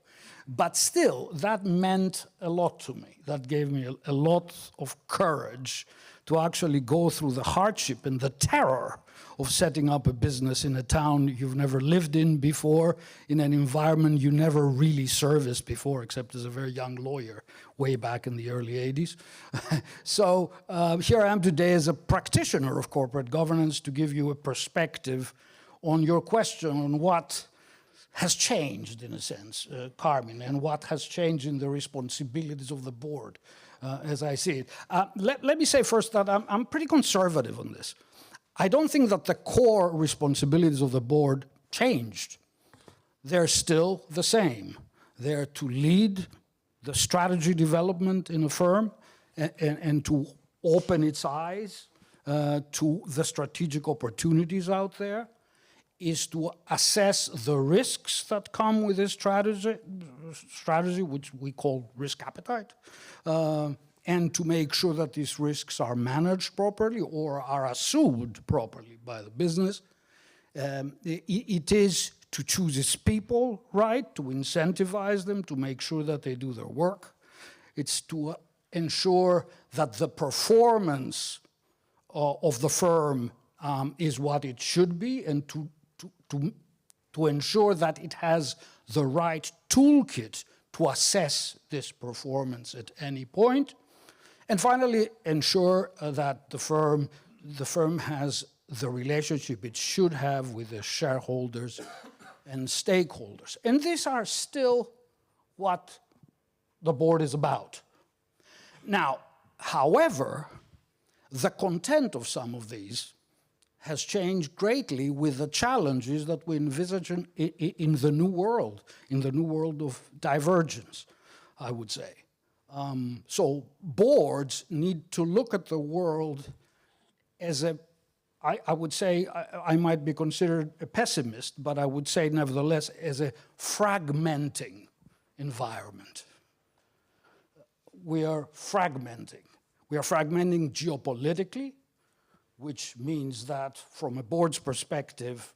but still, that meant a lot to me. That gave me a lot of courage to actually go through the hardship and the terror of setting up a business in a town you've never lived in before, in an environment you never really serviced before, except as a very young lawyer way back in the early 80s. So here I am today as a practitioner of corporate governance to give you a perspective on your question on what has changed, in a sense, Carmen, and what has changed in the responsibilities of the board, as I see it. Let me say first that I'm pretty conservative on this. I don't think that the core responsibilities of the board changed. They're still the same. They're to lead the strategy development in a firm and to open its eyes to the strategic opportunities out there, is to assess the risks that come with this strategy, which we call risk appetite, and to make sure that these risks are managed properly or are assumed properly by the business. It is to choose its people right, to incentivize them, to make sure that they do their work. It's to ensure that the performance of the firm is what it should be, and to ensure that it has the right toolkit to assess this performance at any point. And finally, ensure that the firm has the relationship it should have with the shareholders and stakeholders. And these are still what the board is about. Now, however, the content of some of these has changed greatly with the challenges that we envisage in the new world of divergence, I would say. So boards need to look at the world as I would say, I might be considered a pessimist, but I would say nevertheless as a fragmenting environment. We are fragmenting. We are fragmenting geopolitically, which means that from a board's perspective,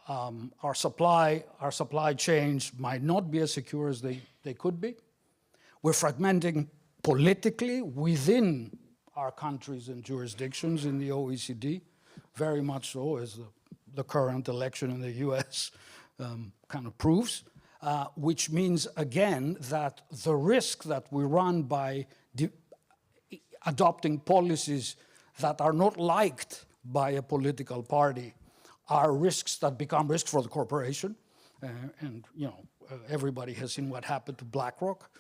our supply chains might not be as secure as they could be. We're fragmenting politically within our countries and jurisdictions in the OECD, very much so, as the current election in the US kind of proves, which means, again, that the risk that we run by adopting policies that are not liked by a political party are risks that become risks for the corporation. And everybody has seen what happened to BlackRock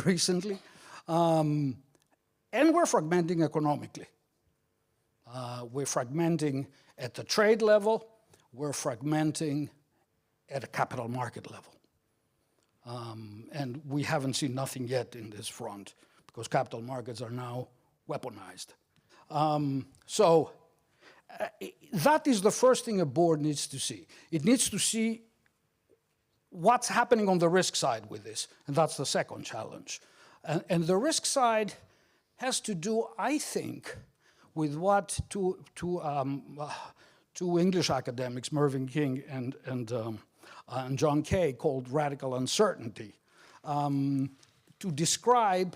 recently. And we're fragmenting economically. We're fragmenting At the trade level, we're fragmenting at a capital market level. And we haven't seen nothing yet in this front because capital markets are now weaponized. That is the first thing a board needs to see. It needs to see what's happening on the risk side with this, and that's the second challenge. And the risk side has to do, I think, with what two English academics, Mervyn King and John Kay, called radical uncertainty, to describe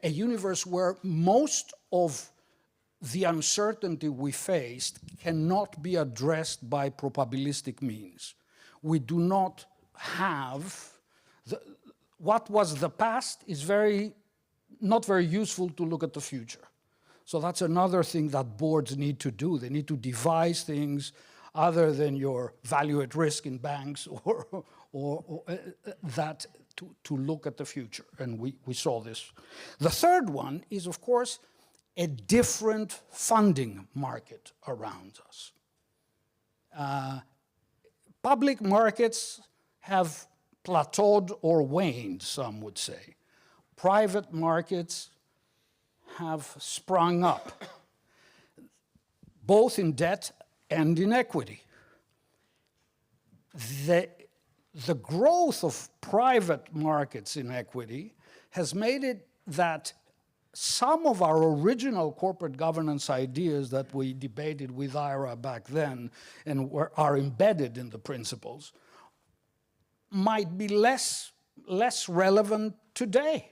a universe where most of the uncertainty we faced cannot be addressed by probabilistic means. We do not have, what was the past is not very useful to look at the future. So that's another thing that boards need to do. They need to devise things other than your value at risk in banks or that to look at the future. And we saw this. The third one is, of course, a different funding market around us. Public markets have plateaued or waned, some would say. Private markets have sprung up, both in debt and in equity. The growth of private markets in equity has made it that some of our original corporate governance ideas that we debated with Ira back then and are embedded in the principles might be less relevant today.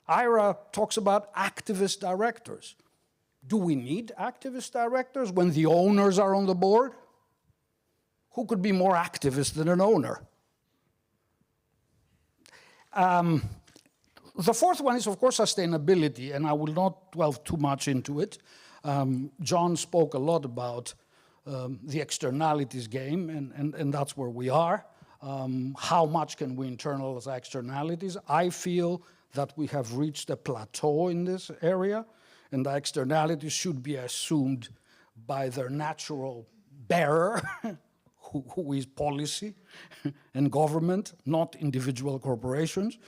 Ira talks about activist directors. Do we need activist directors when the owners are on the board? Who could be more activist than an owner? The fourth one is, of course, sustainability, and I will not delve too much into it. John spoke a lot about the externalities game, and that's where we are. How much can we internalize externalities? I feel that we have reached a plateau in this area, and the externalities should be assumed by their natural bearer, who is policy and government, not individual corporations.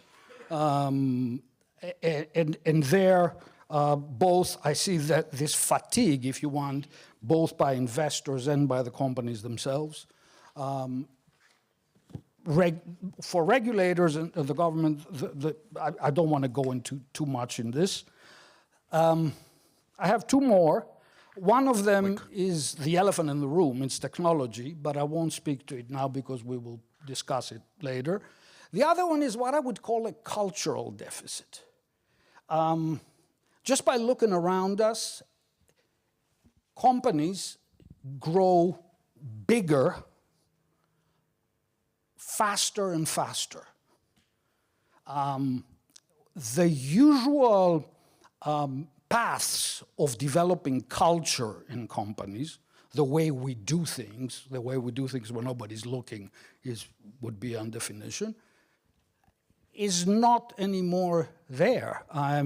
And there, both, I see that this fatigue, if you want, both by investors and by the companies themselves. For regulators and the government, I don't want to go into too much in this. I have two more. One of them is the elephant in the room, it's technology, but I won't speak to it now because we will discuss it later. The other one is what I would call a cultural deficit. Just by looking around us, companies grow bigger, faster and faster. The usual paths of developing culture in companies, the way we do things when nobody's looking would be on definition, is not anymore there. A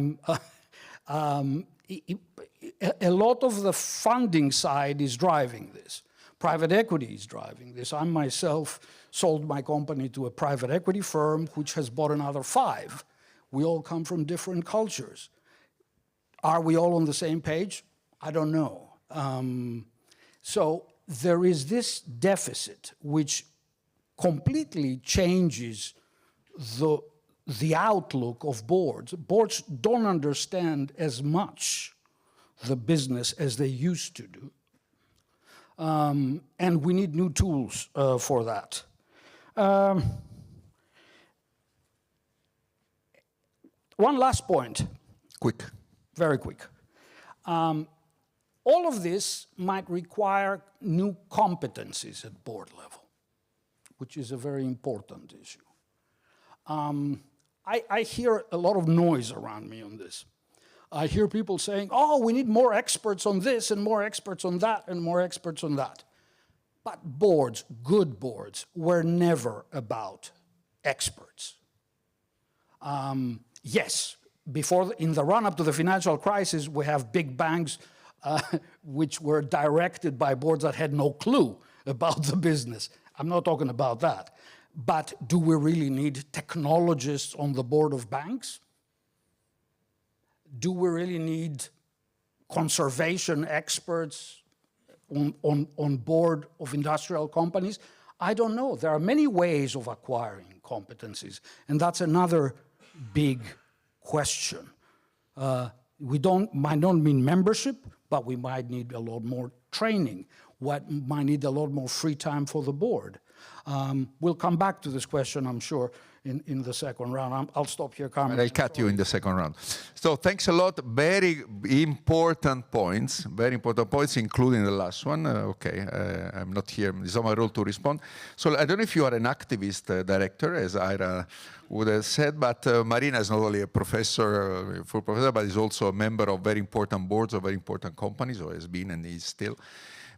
lot of the funding side is driving this. Private equity is driving this. I myself sold my company to a private equity firm which has bought another 5. We all come from different cultures. Are we all on the same page? I don't know. So there is this deficit which completely changes the outlook of boards. Boards don't understand as much the business as they used to do. And we need new tools for that. One last point. Quick. Very quick. All of this might require new competencies at board level, which is a very important issue. I hear a lot of noise around me on this. I hear people saying, oh, we need more experts on this and more experts on that and more experts on that. But boards, good boards, were never about experts. Yes, in the run-up to the financial crisis, we have big banks which were directed by boards that had no clue about the business. I'm not talking about that. But do we really need technologists on the board of banks? Do we really need conservation experts on board of industrial companies? I don't know. There are many ways of acquiring competencies, and that's another big question. We might not mean membership, but we might need a lot more training. Might need a lot more free time for the board. We'll come back to this question, I'm sure, in the second round. I'll stop here, Carmen. I'll cut you in the second round. So thanks a lot. Very important points, including the last one. I'm not here. It's not my role to respond. So I don't know if you are an activist director, as Ira would have said, but Marina is not only a professor, full professor, but is also a member of very important boards of very important companies, or has been and is still.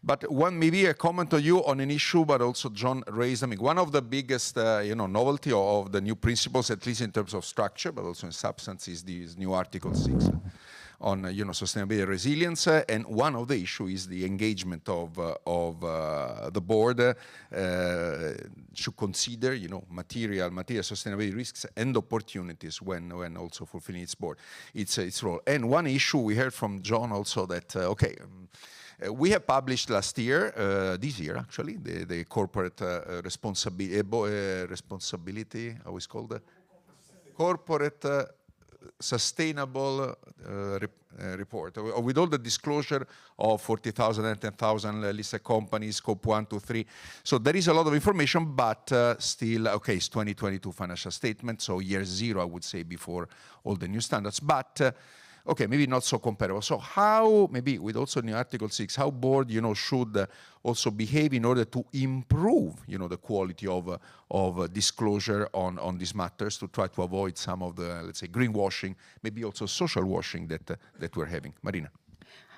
But maybe a comment on you on an issue, but also John raised, I mean, one of the biggest, novelty of the new principles, at least in terms of structure, but also in substance, is this new Article 6 on, sustainability and resilience. And one of the issues is the engagement of the board should consider, material sustainability risks and opportunities when also fulfilling its role. And one issue we heard from John also that, we have published this year actually, the corporate responsibility, how is it called? Corporate sustainable report, with all the disclosure of 40,000 and 10,000 listed companies, scope 1, 2, 3. So there is a lot of information, but still, it's 2022 financial statement, so year zero, I would say, before all the new standards. But maybe not so comparable. So how, maybe with also new Article 6, how board, should also behave in order to improve, the quality of disclosure on these matters, to try to avoid some of the, let's say, greenwashing, maybe also social washing that we're having. Marina.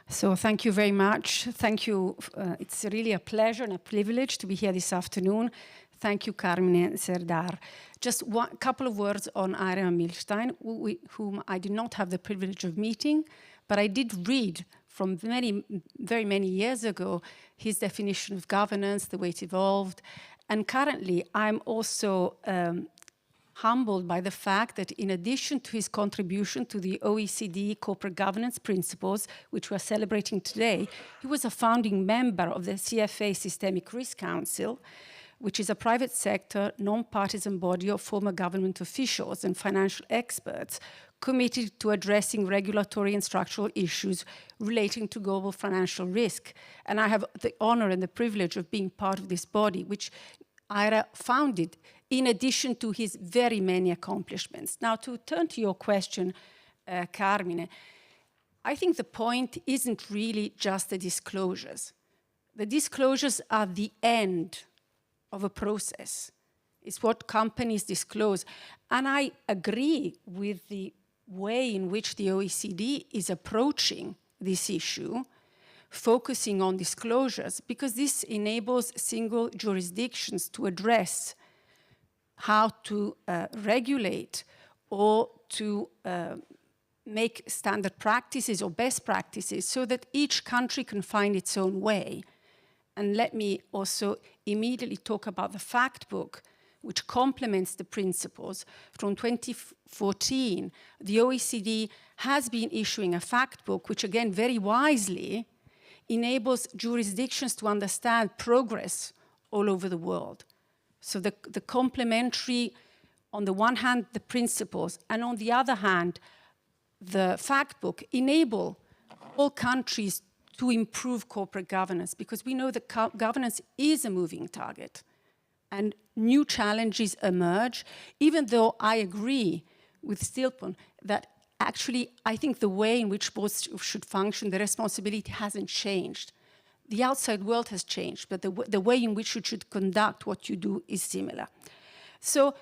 So thank you very much. Thank you. It's really a pleasure and a privilege to be here this afternoon. Thank you, Carmen and Serdar. Just a couple of words on Ira Millstein, whom I did not have the privilege of meeting, but I did read from very many years ago his definition of governance, the way it evolved. And currently, I'm also humbled by the fact that in addition to his contribution to the OECD corporate governance principles, which we're celebrating today, he was a founding member of the CFA Systemic Risk Council, which is a private sector, non-partisan body of former government officials and financial experts committed to addressing regulatory and structural issues relating to global financial risk. And I have the honor and the privilege of being part of this body, which Ira founded in addition to his very many accomplishments. Now, to turn to your question, Carmine, I think the point isn't really just the disclosures. The disclosures are the end of a process. It's what companies disclose. And I agree with the way in which the OECD is approaching this issue, focusing on disclosures, because this enables single jurisdictions to address how to regulate or to make standard practices or best practices so that each country can find its own way. And let me also immediately talk about the fact book, which complements the principles. From 2014, the OECD has been issuing a fact book, which again, very wisely, enables jurisdictions to understand progress all over the world. So the complementary, on the one hand, the principles, and on the other hand, the fact book enable all countries to improve corporate governance, because we know that governance is a moving target and new challenges emerge, even though I agree with Stilpon that actually I think the way in which boards should function, the responsibility hasn't changed. The outside world has changed, but the way in which you should conduct what you do is similar. So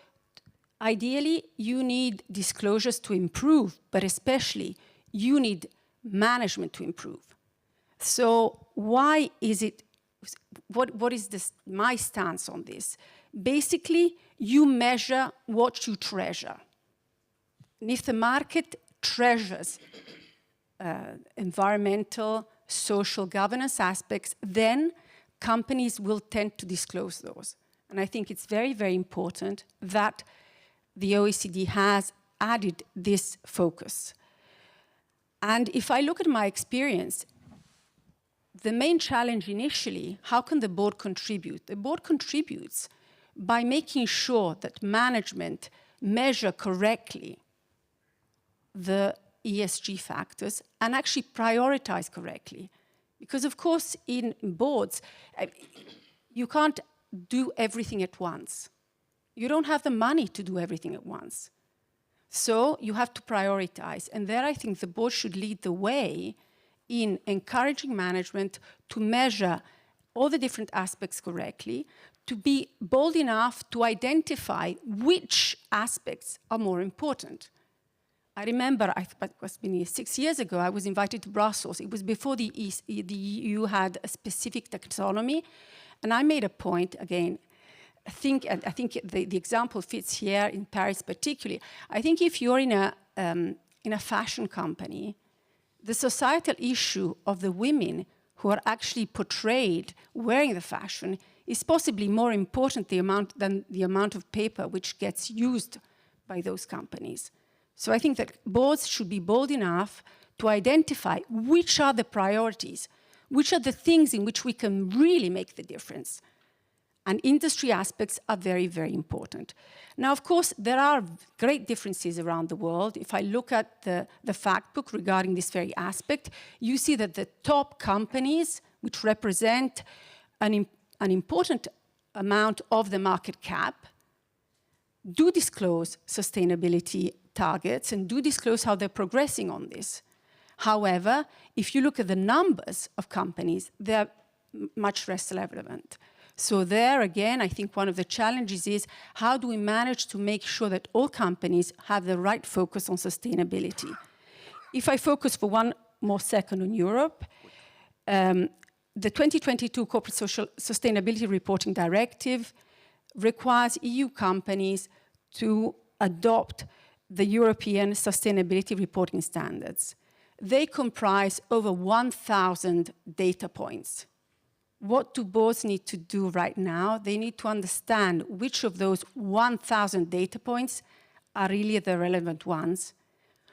ideally, you need disclosures to improve, but especially you need management to improve. So why is it, what is this, my stance on this? Basically, you measure what you treasure. And if the market treasures environmental, social governance aspects, then companies will tend to disclose those. And I think it's very, very important that the OECD has added this focus. And if I look at my experience, the main challenge initially, how can the board contribute? The board contributes by making sure that management measure correctly the ESG factors and actually prioritize correctly. Because of course, in boards, you can't do everything at once. You don't have the money to do everything at once. So you have to prioritize. And there I think the board should lead the way in encouraging management to measure all the different aspects correctly, to be bold enough to identify which aspects are more important. I remember, it was been 6 years ago, I was invited to Brussels. It was before the EU had a specific taxonomy. And I made a point, again, I think the example fits here in Paris particularly. I think if you're in a fashion company, the societal issue of the women who are actually portrayed wearing the fashion is possibly more important than the amount of paper which gets used by those companies. So I think that boards should be bold enough to identify which are the priorities, which are the things in which we can really make the difference. And industry aspects are very, very important. Now, of course, there are great differences around the world. If I look at the fact book regarding this very aspect, you see that the top companies, which represent an important amount of the market cap, do disclose sustainability targets and do disclose how they're progressing on this. However, if you look at the numbers of companies, they're much less relevant. So there, again, I think one of the challenges is how do we manage to make sure that all companies have the right focus on sustainability? If I focus for one more second on Europe, the 2022 Corporate Social Sustainability Reporting Directive requires EU companies to adopt the European Sustainability Reporting Standards. They comprise over 1,000 data points. What do boards need to do right now? They need to understand which of those 1,000 data points are really the relevant ones,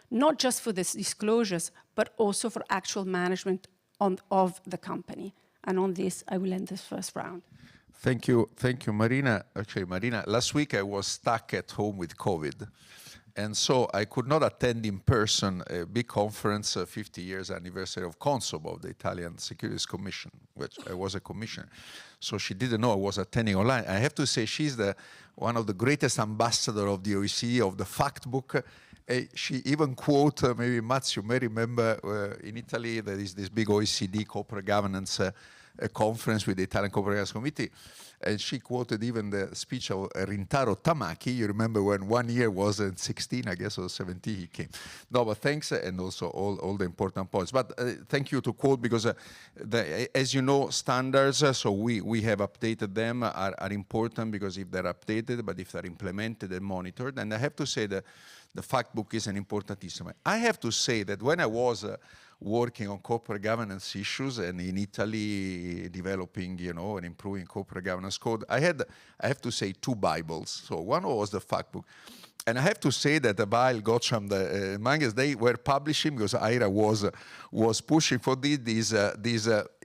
not just for the disclosures, but also for actual management of the company. And on this, I will end this first round. Thank you, Marina. Actually, Marina, last week I was stuck at home with COVID. And so I could not attend in person a big conference, 50 years anniversary of CONSOB, of the Italian Securities Commission, which I was a commissioner. So she didn't know I was attending online. I have to say she's one of the greatest ambassadors of the OECD, of the fact book. She even quote, maybe Mats, you may remember, in Italy there is this big OECD corporate governance conference with the Italian Corporate Governance Committee. And she quoted even the speech of Rintaro Tamaki. You remember when 1 year was in 16, I guess, or 17 he came. No, but thanks, and also all the important points. But thank you to quote, because as you know, standards, so we have updated them, are important because if they're updated, but if they're implemented and monitored. And I have to say that the fact book is an important instrument. I have to say that when I was working on corporate governance issues and in Italy developing, and improving corporate governance code, I have to say 2 Bibles. So one was the fact book. And I have to say that Weil, Gottscham, the mangas, they were publishing, because IRA was pushing for this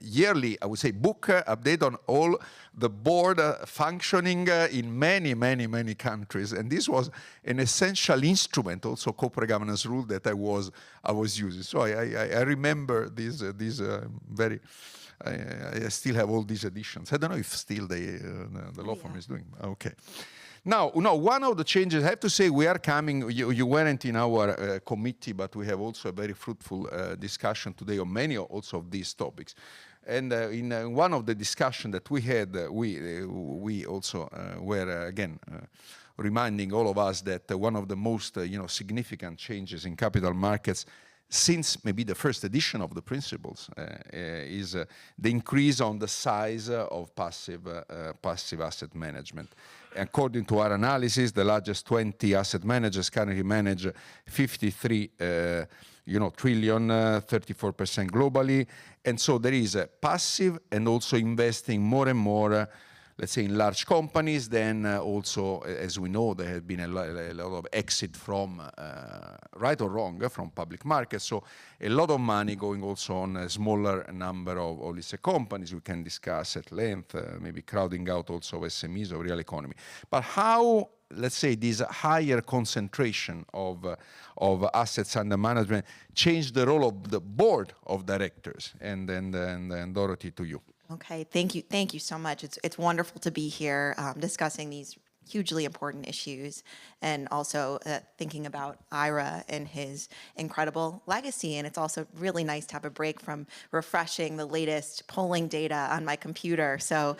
yearly, I would say, book update on all the board functioning in many, many, many countries. And this was an essential instrument, also corporate governance rule, that I was using. So I remember these very. I still have all these editions. I don't know if still the law firm is doing. Okay. Now, one of the changes, I have to say, we are coming, you weren't in our committee, but we have also a very fruitful discussion today on many also of these topics. And in one of the discussions that we had, we also were, again, reminding all of us that one of the most significant changes in capital markets since maybe the first edition of the principles, is the increase on the size of passive asset management. According to our analysis, the largest 20 asset managers currently manage 53 trillion, 34% globally. And so there is a passive and also investing more and more, let's say, in large companies. Then also, as we know, there has been a lot of exit from, right or wrong, from public markets. So a lot of money going also on a smaller number of listed companies we can discuss at length, maybe crowding out also SMEs or real economy. But how, let's say, this higher concentration of assets under management changed the role of the board of directors? And Dorothy, to you. Okay, thank you so much. It's wonderful to be here discussing these hugely important issues, and also thinking about Ira and his incredible legacy. And it's also really nice to have a break from refreshing the latest polling data on my computer. So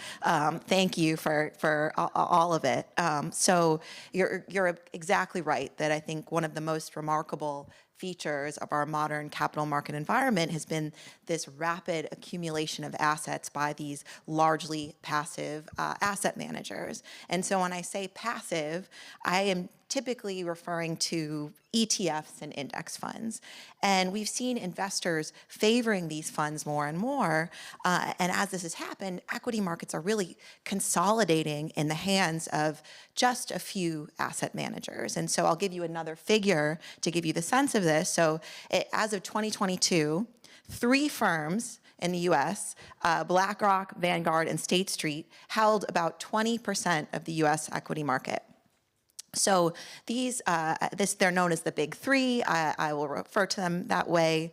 thank you for all of it. So you're exactly right that I think one of the most remarkable features of our modern capital market environment has been this rapid accumulation of assets by these largely passive asset managers. And so when I say passive, I am typically referring to ETFs and index funds. And we've seen investors favoring these funds more and more. And as this has happened, equity markets are really consolidating in the hands of just a few asset managers. And so I'll give you another figure to give you the sense of this. So as of 2022, 3 firms in the US, BlackRock, Vanguard, and State Street, held about 20% of the US equity market. So these, they're known as the big 3. I will refer to them that way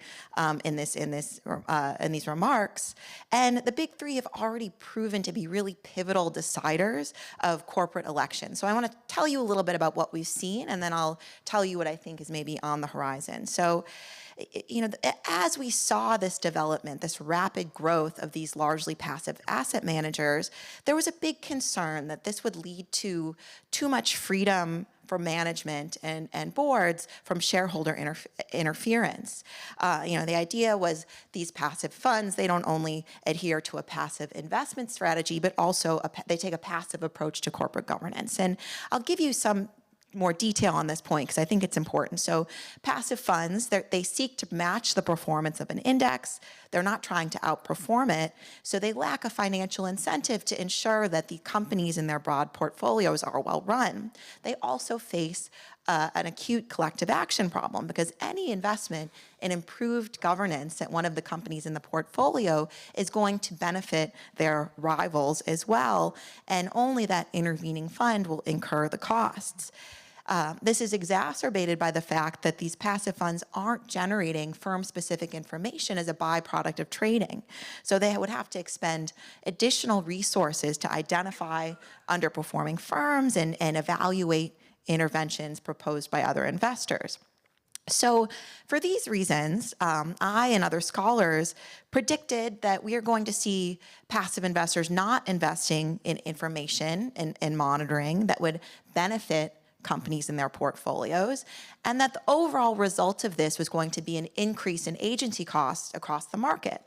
in these remarks. And the big 3 have already proven to be really pivotal deciders of corporate elections. So I want to tell you a little bit about what we've seen, and then I'll tell you what I think is maybe on the horizon. So, as we saw this development, this rapid growth of these largely passive asset managers, there was a big concern that this would lead to too much freedom for management and boards from shareholder interference. The idea was these passive funds, they don't only adhere to a passive investment strategy, but also they take a passive approach to corporate governance. And I'll give you some more detail on this point because I think it's important. So passive funds, they seek to match the performance of an index. They're not trying to outperform it. So they lack a financial incentive to ensure that the companies in their broad portfolios are well run. They also face an acute collective action problem because any investment in improved governance at one of the companies in the portfolio is going to benefit their rivals as well, and only that intervening fund will incur the costs. This is exacerbated by the fact that these passive funds aren't generating firm-specific information as a byproduct of trading. So they would have to expend additional resources to identify underperforming firms and evaluate interventions proposed by other investors. So for these reasons, I and other scholars predicted that we are going to see passive investors not investing in information and monitoring that would benefit companies in their portfolios, and that the overall result of this was going to be an increase in agency costs across the market.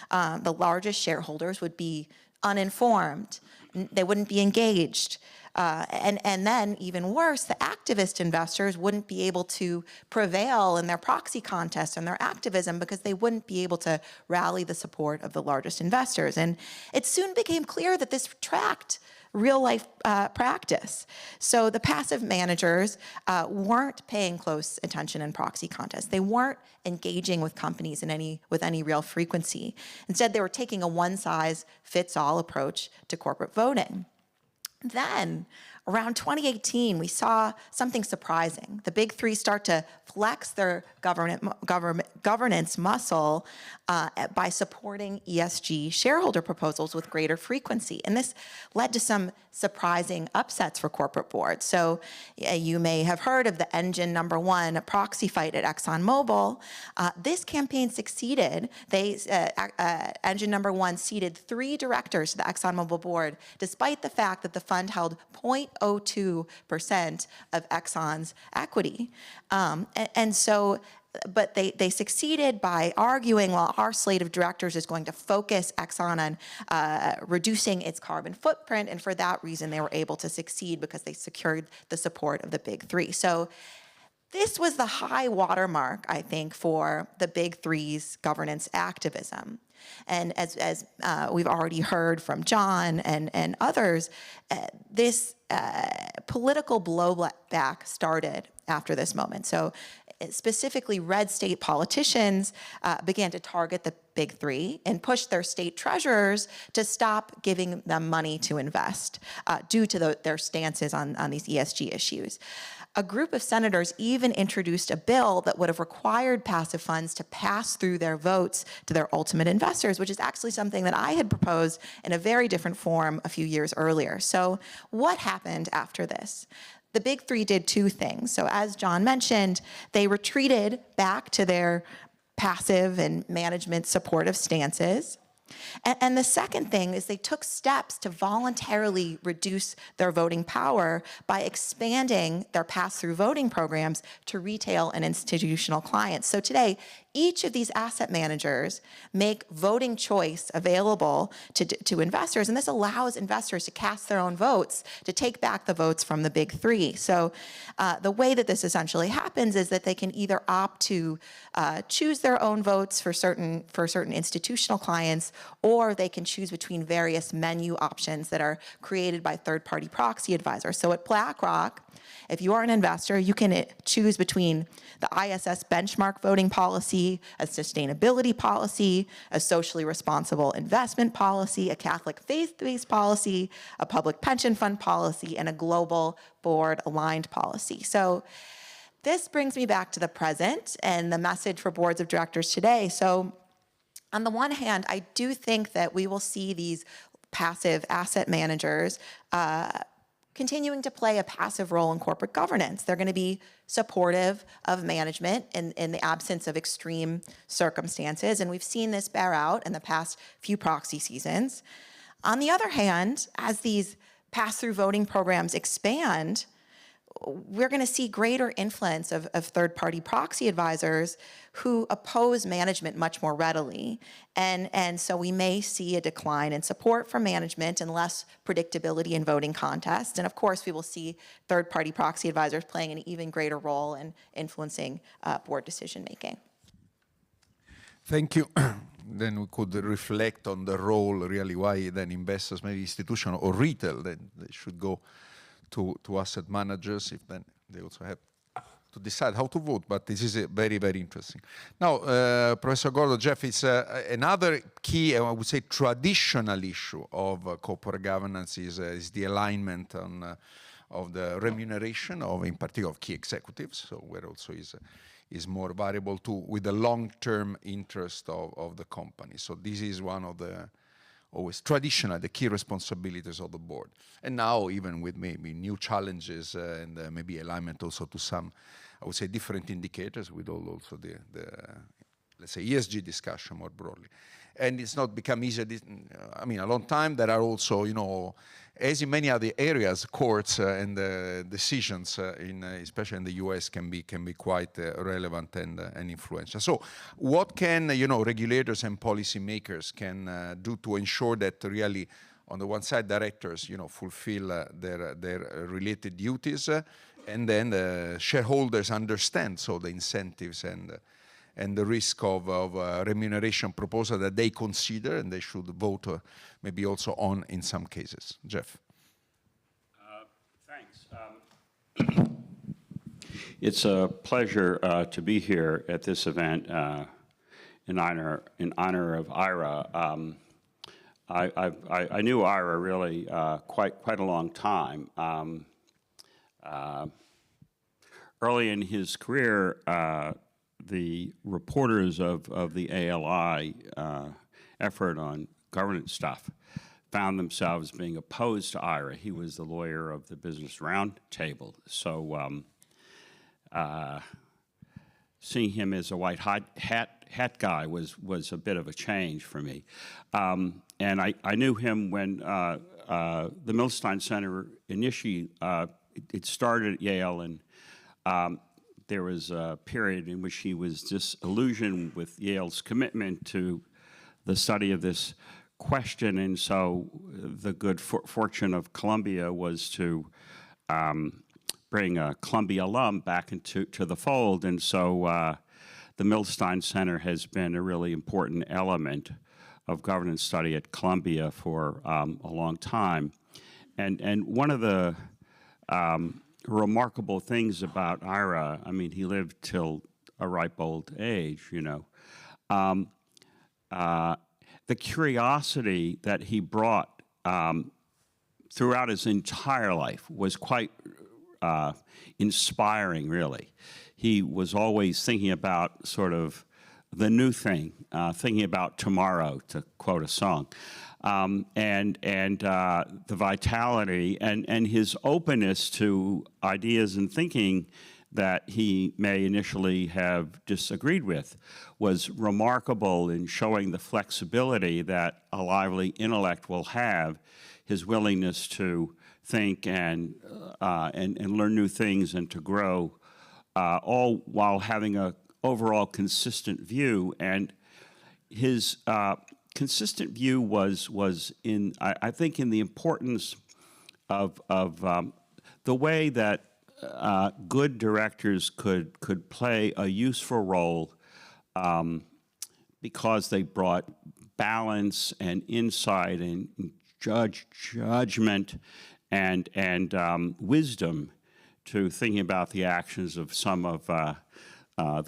The largest shareholders would be uninformed, they wouldn't be engaged, and then even worse, the activist investors wouldn't be able to prevail in their proxy contests and their activism because they wouldn't be able to rally the support of the largest investors. And it soon became clear that this tracked real-life practice. So the passive managers weren't paying close attention in proxy contests. They weren't engaging with companies with any real frequency. Instead, they were taking a one-size-fits-all approach to corporate voting. Then, around 2018, we saw something surprising. The big 3 start to flex their governance muscle by supporting ESG shareholder proposals with greater frequency. And this led to some surprising upsets for corporate boards. So you may have heard of the Engine #1 proxy fight at ExxonMobil. This campaign succeeded. Engine #1 seated 3 directors to the ExxonMobil board, despite the fact that the fund held 0.02% of Exxon's equity. And so but they succeeded by arguing, well, our slate of directors is going to focus Exxon on reducing its carbon footprint, and for that reason they were able to succeed because they secured the support of the Big Three. So this was the high watermark, I think, for the Big Three's governance activism. And as we've already heard from John and others, this political blowback started after this moment. So specifically, red state politicians began to target the Big Three and push their state treasurers to stop giving them money to invest due to their stances on these ESG issues. A group of senators even introduced a bill that would have required passive funds to pass through their votes to their ultimate investors, which is actually something that I had proposed in a very different form a few years earlier. So what happened after this? The Big Three did two things. So as John mentioned, they retreated back to their passive and management supportive stances. And the second thing is they took steps to voluntarily reduce their voting power by expanding their pass-through voting programs to retail and institutional clients. So today, each of these asset managers make voting choice available to investors, and this allows investors to cast their own votes, to take back the votes from the Big Three. So the way that this essentially happens is that they can either opt to choose their own votes for certain institutional clients, or they can choose between various menu options that are created by third-party proxy advisors. So at BlackRock, if you are an investor, you can choose between the ISS benchmark voting policy, a sustainability policy, a socially responsible investment policy, a Catholic faith-based policy, a public pension fund policy, and a global board-aligned policy. So this brings me back to the present and the message for boards of directors today. So on the one hand, I do think that we will see these passive asset managers continuing to play a passive role in corporate governance. They're going to be supportive of management in the absence of extreme circumstances, and we've seen this bear out in the past few proxy seasons. On the other hand, as these pass-through voting programs expand, we're going to see greater influence of third-party proxy advisors who oppose management much more readily. And so we may see a decline in support from management and less predictability in voting contests. And of course, we will see third-party proxy advisors playing an even greater role in influencing board decision-making. Thank you. Then we could reflect on the role, really, why then investors, maybe institutional or retail, then they should go to asset managers, if then they also have to decide how to vote. But this is very, very interesting. Now, Professor Gordo, Jeff, is another key, I would say, traditional issue of corporate governance is the alignment of the remuneration of, in particular, of key executives. So where also is more variable with the long-term interest of the company. So this is one of the always traditional, the key responsibilities of the board. And now, even with maybe new challenges and maybe alignment also to some, I would say, different indicators with also the let's say, ESG discussion more broadly. And it's not become easier, I mean, a long time. There are also, you know, as in many other areas, courts and decisions, especially in the US, can be quite relevant and influential. So what can, you know, regulators and policymakers can do to ensure that really, on the one side, directors, you know, fulfill their related duties, and then the shareholders understand, so the incentives and the risk of remuneration proposal that they consider and they should vote maybe also on in some cases. Jeff. Thanks. It's a pleasure to be here at this event in honor of Ira. I knew Ira really quite a long time. Early in his career, the reporters of the ALI effort on governance stuff found themselves being opposed to Ira. He was the lawyer of the Business Roundtable. So seeing him as a white hat guy was a bit of a change for me. And I knew him when the Millstein Center initially, it started at Yale, and there was a period in which he was disillusioned with Yale's commitment to the study of this question, and so the good fortune of Columbia was to bring a Columbia alum back into the fold, and so the Millstein Center has been a really important element of governance study at Columbia for a long time. And one of the remarkable things about Ira, I mean, he lived till a ripe old age, you know. The curiosity that he brought throughout his entire life was quite inspiring, really. He was always thinking about sort of the new thing, thinking about tomorrow, to quote a song, and the vitality and his openness to ideas and thinking that he may initially have disagreed with was remarkable in showing the flexibility that a lively intellect will have, his willingness to think and learn new things and to grow, all while having a overall consistent view. And his consistent view was in, I think, in the importance of the way that good directors could play a useful role because they brought balance and insight and judgment and wisdom to thinking about the actions of some of the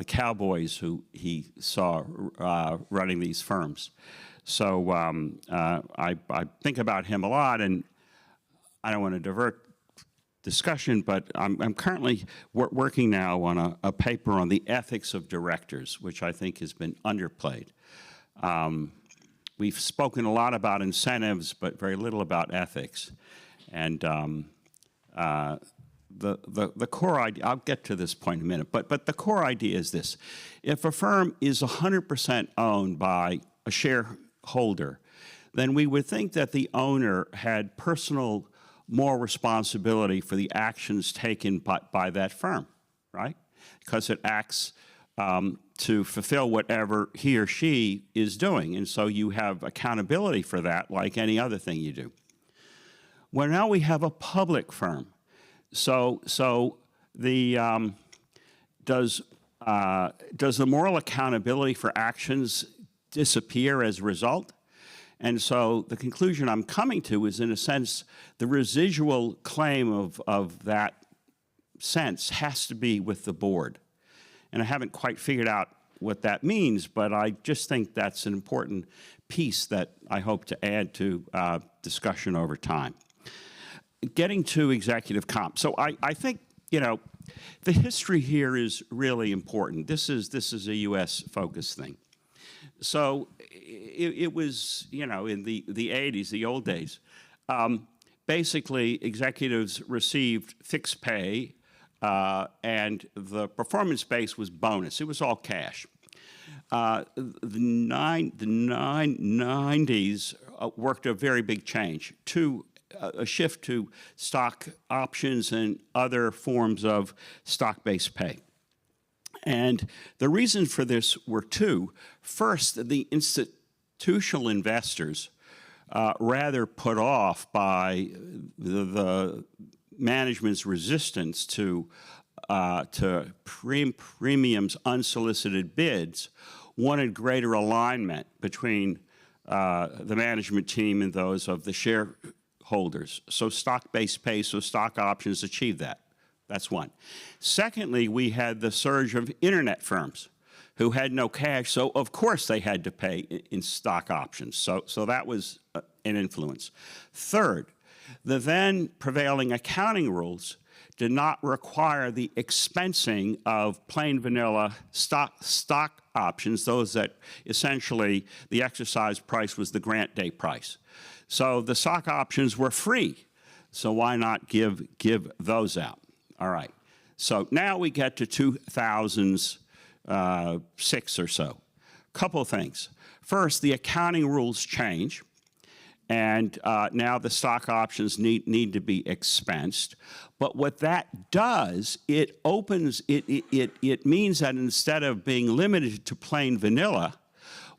cowboys who he saw running these firms. So I think about him a lot, and I don't want to divert discussion, but I'm currently working now on a paper on the ethics of directors, which I think has been underplayed. We've spoken a lot about incentives, but very little about ethics. And the core idea, I'll get to this point in a minute, but the core idea is this. If a firm is 100% owned by a shareholder, then we would think that the owner had personal moral responsibility for the actions taken by that firm, right? Because it acts to fulfill whatever he or she is doing. And so you have accountability for that like any other thing you do. Well, now we have a public firm. So the does the moral accountability for actions disappear as a result? And so the conclusion I'm coming to is, in a sense, the residual claim of that sense has to be with the board. And I haven't quite figured out what that means, but I just think that's an important piece that I hope to add to discussion over time. Getting to executive comp. So I think, you know, the history here is really important. This is a US-focused thing. So it was, you know, in the 80s, the old days, basically executives received fixed pay and the performance base was bonus. It was all cash. The 90s worked a very big change to a shift to stock options and other forms of stock-based pay. And the reasons for this were two. First, the institutional investors, rather put off by the management's resistance to premiums, unsolicited bids, wanted greater alignment between the management team and those of the shareholders. So stock-based pay, so stock options achieved that. That's one. Secondly, we had the surge of internet firms who had no cash, so of course they had to pay in stock options. So that was an influence. Third, the then prevailing accounting rules did not require the expensing of plain vanilla stock options, those that essentially the exercise price was the grant date price. So the stock options were free, so why not give those out? All right, so now we get to 2006 or so. Couple of things. First, the accounting rules change, And now the stock options need to be expensed. But what that does, it means that instead of being limited to plain vanilla,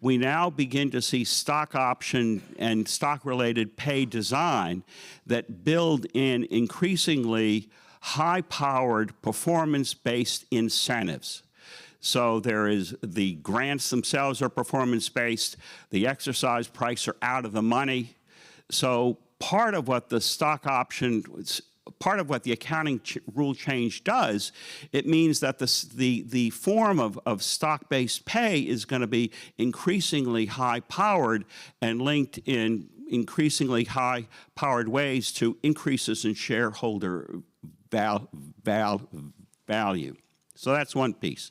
we now begin to see stock option and stock-related pay design that build in increasingly high-powered, performance-based incentives. So there is the grants themselves are performance-based, the exercise price are out of the money. So part of what the stock option, part of what the accounting rule change does, it means that the form of stock-based pay is going to be increasingly high-powered and linked in increasingly high-powered ways to increases in shareholder value. So that's one piece.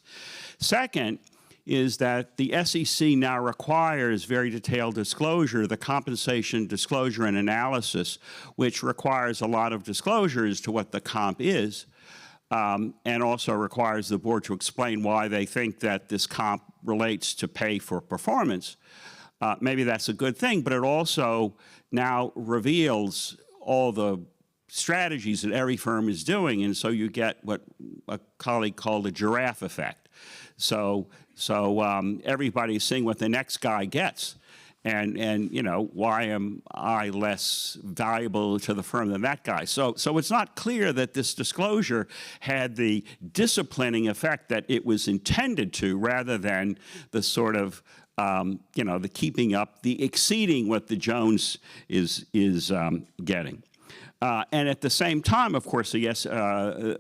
Second is that the SEC now requires very detailed disclosure, the compensation disclosure and analysis, which requires a lot of disclosure as to what the comp is, and also requires the board to explain why they think that this comp relates to pay for performance. Maybe that's a good thing, but it also now reveals all the strategies that every firm is doing, and so you get what a colleague called a giraffe effect. So everybody's seeing what the next guy gets, and you know, why am I less valuable to the firm than that guy? So it's not clear that this disclosure had the disciplining effect that it was intended to, rather than the sort of you know, the keeping up, the exceeding what the Jones is getting. And at the same time, of course, the NYSE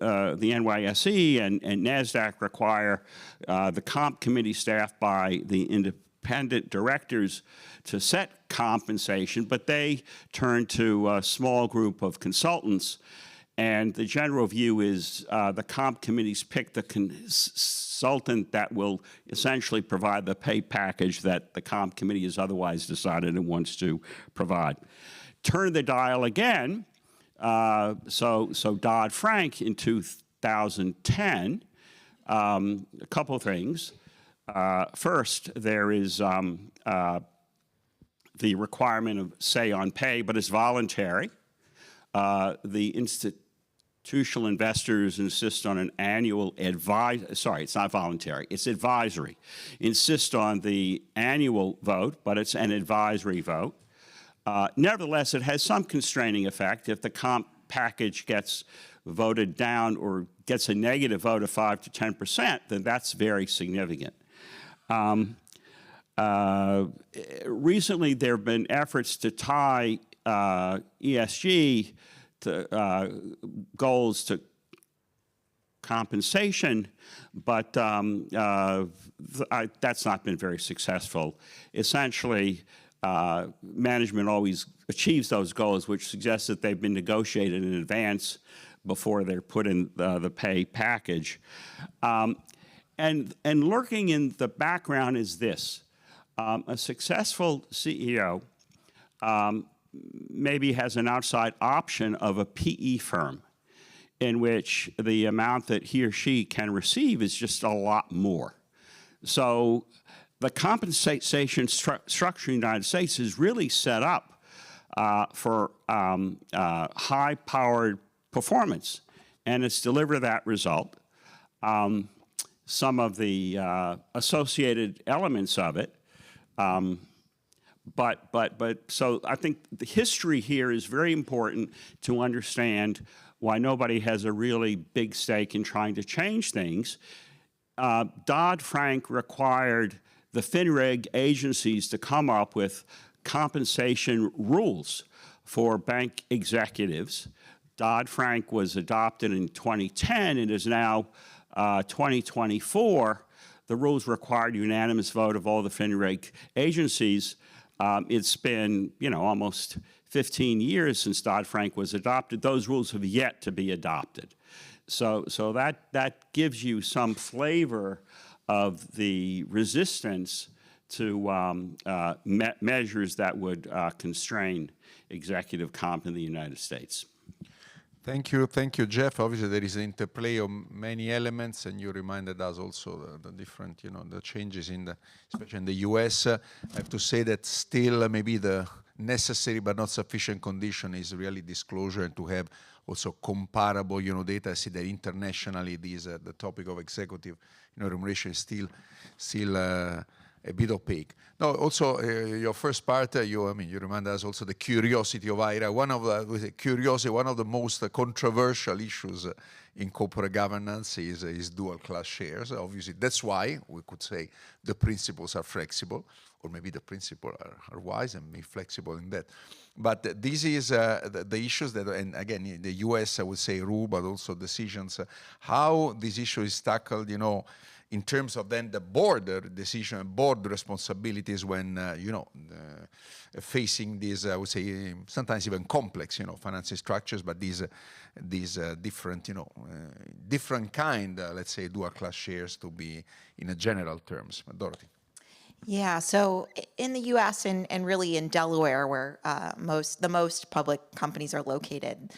and NASDAQ require the comp committee staff by the independent directors to set compensation, but they turn to a small group of consultants. And the general view is the comp committees pick the consultant that will essentially provide the pay package that the comp committee has otherwise decided it wants to provide. Turn the dial again. So Dodd-Frank in 2010, a couple of things. First, there is the requirement of say on pay, but it's voluntary. The institutional investors insist on an annual sorry, it's not voluntary, it's advisory. Insist on the annual vote, but it's an advisory vote. Nevertheless, it has some constraining effect. If the comp package gets voted down or gets a negative vote of 5 to 10%, then that's very significant. Recently, there have been efforts to tie ESG to, goals to compensation, but that's not been very successful. Essentially, management always achieves those goals, which suggests that they've been negotiated in advance before they're put in the pay package. And lurking in the background is this. A successful CEO maybe has an outside option of a PE firm in which the amount that he or she can receive is just a lot more. So the compensation structure in the United States is really set up for high-powered performance, and it's delivered that result. Some of the associated elements of it, so I think the history here is very important to understand why nobody has a really big stake in trying to change things. Dodd-Frank required the FINREG agencies to come up with compensation rules for bank executives. Dodd-Frank was adopted in 2010 and is now 2024. The rules required unanimous vote of all the FINREG agencies. It's been, you know, almost 15 years since Dodd-Frank was adopted. Those rules have yet to be adopted. So that gives you some flavor of the resistance to measures that would constrain executive comp in the United States. Thank you, Jeff. Obviously, there is an interplay of many elements, and you reminded us also the different, the changes especially in the US. I have to say that still maybe the necessary but not sufficient condition is really disclosure and to have also comparable, data. I see that internationally, the topic of executive, remuneration is still a bit opaque. No, also your first part, you remind us also the curiosity of IRA. One of the most controversial issues in corporate governance is dual class shares. Obviously, that's why we could say the principles are flexible, or maybe the principles are wise and be flexible in that. But this is the issues that, and again, in the US, I would say rule, but also decisions, how this issue is tackled, in terms of then the board decision, board responsibilities when, facing these, I would say, sometimes even complex, financing structures, but these different, different kind, let's say, dual class shares to be in a general terms. Dorothy. Yeah, so in the US and really in Delaware, where the most public companies are located,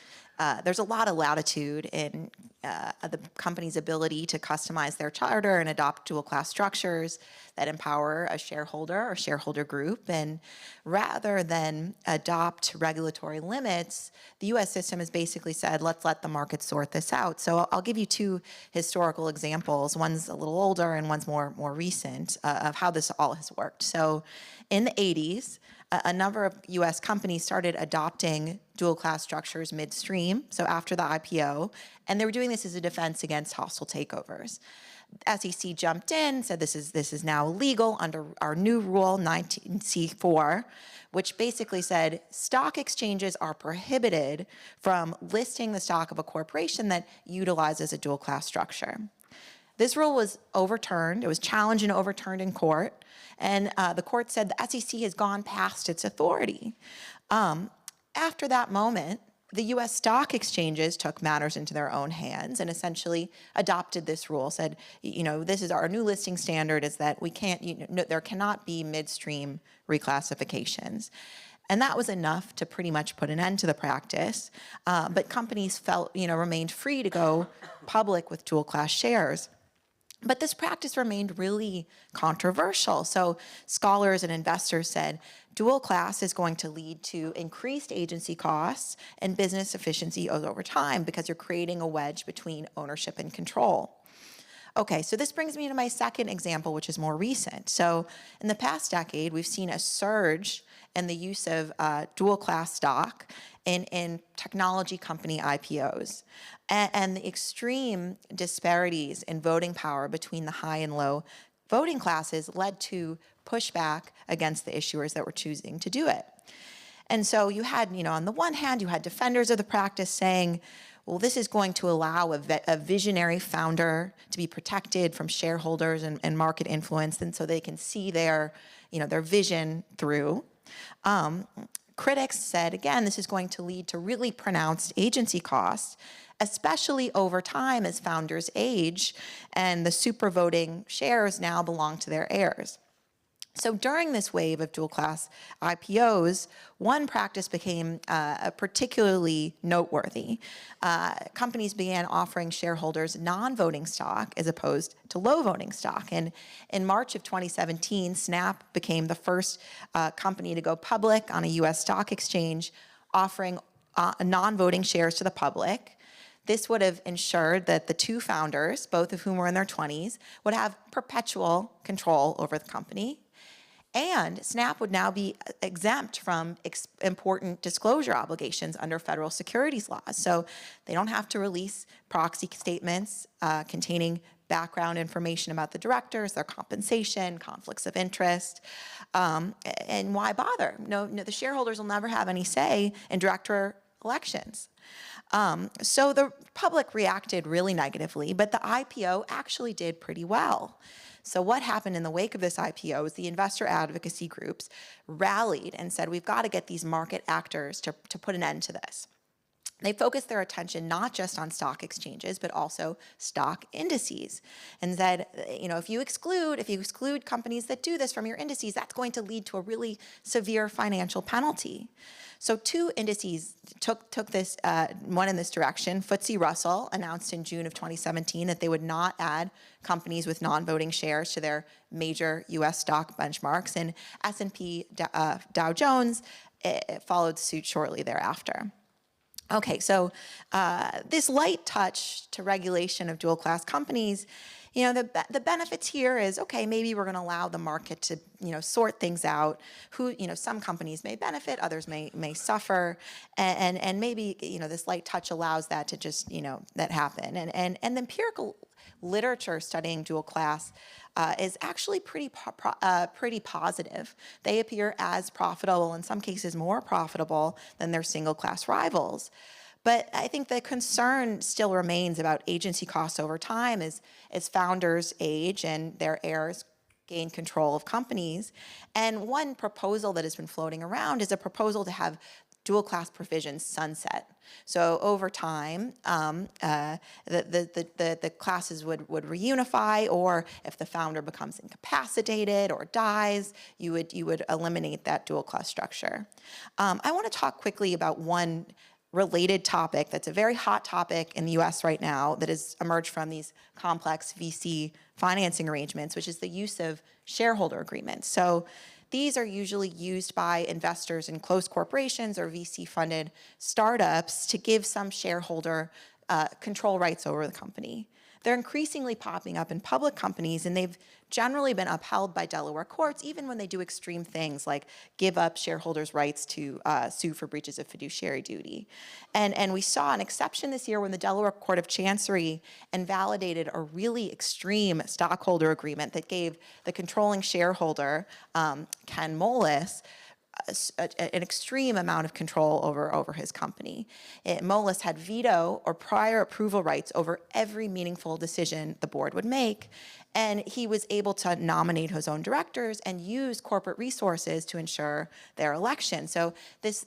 there's a lot of latitude in the company's ability to customize their charter and adopt dual class structures that empower a shareholder or shareholder group. And rather than adopt regulatory limits, the US system has basically said, let's let the market sort this out. So I'll give you two historical examples. One's a little older and one's more recent of how this all has worked. So in the 80s, a number of US companies started adopting dual class structures midstream, so after the IPO, and they were doing this as a defense against hostile takeovers. SEC jumped in, said this is now legal under our new rule 19C4, which basically said stock exchanges are prohibited from listing the stock of a corporation that utilizes a dual class structure. This rule was overturned. It was challenged and overturned in court. And the court said the SEC has gone past its authority. After that moment, the US stock exchanges took matters into their own hands and essentially adopted this rule, said, this is our new listing standard, is that we can't, there cannot be midstream reclassifications. And that was enough to pretty much put an end to the practice. But companies remained free to go public with dual class shares. But this practice remained really controversial. So scholars and investors said dual class is going to lead to increased agency costs and business efficiency over time because you're creating a wedge between ownership and control. Okay, so this brings me to my second example, which is more recent. So in the past decade, we've seen a surge in the use of dual class stock in technology company IPOs. And the extreme disparities in voting power between the high and low voting classes led to pushback against the issuers that were choosing to do it. And so you had, on the one hand, you had defenders of the practice saying, well, this is going to allow a visionary founder to be protected from shareholders and market influence, and so they can see their vision through. Critics said, again, this is going to lead to really pronounced agency costs, especially over time as founders age and the super voting shares now belong to their heirs. So during this wave of dual class IPOs, one practice became particularly noteworthy. Companies began offering shareholders non-voting stock as opposed to low voting stock. And in March of 2017, Snap became the first company to go public on a US stock exchange, offering non-voting shares to the public. This would have ensured that the two founders, both of whom were in their 20s, would have perpetual control over the company. And Snap would now be exempt from important disclosure obligations under federal securities laws. So they don't have to release proxy statements containing background information about the directors, their compensation, conflicts of interest. And why bother? No, the shareholders will never have any say in director elections. So the public reacted really negatively, but the IPO actually did pretty well. So what happened in the wake of this IPO is the investor advocacy groups rallied and said, we've got to get these market actors to put an end to this. they focused their attention not just on stock exchanges, but also stock indices, and said, if you exclude companies that do this from your indices, that's going to lead to a really severe financial penalty. So 2 indices took this, one in this direction. FTSE Russell announced in June of 2017 that they would not add companies with non-voting shares to their major U.S. stock benchmarks, and S&P Dow Jones followed suit shortly thereafter. Okay, so this light touch to regulation of dual-class companies, the benefits here is, okay, maybe we're going to allow the market to, sort things out. Some companies may benefit, others may suffer, and maybe, this light touch allows that to just, that happen. And the empirical literature studying dual-class is actually pretty positive. They appear as profitable, in some cases more profitable, than their single-class rivals. But I think the concern still remains about agency costs over time as founders age and their heirs gain control of companies. And one proposal that has been floating around is a proposal to have dual-class provisions sunset. So over time, the classes would reunify, or if the founder becomes incapacitated or dies, you would eliminate that dual-class structure. I want to talk quickly about one related topic that's a very hot topic in the US right now that has emerged from these complex VC financing arrangements, which is the use of shareholder agreements. So these are usually used by investors in close corporations or VC-funded startups to give some shareholder control rights over the company. They're increasingly popping up in public companies, and they've generally been upheld by Delaware courts, even when they do extreme things like give up shareholders' rights to sue for breaches of fiduciary duty. And we saw an exception this year when the Delaware Court of Chancery invalidated a really extreme stockholder agreement that gave the controlling shareholder, Ken Moelis, an extreme amount of control over his company. Moelis had veto or prior approval rights over every meaningful decision the board would make, and he was able to nominate his own directors and use corporate resources to ensure their election. So this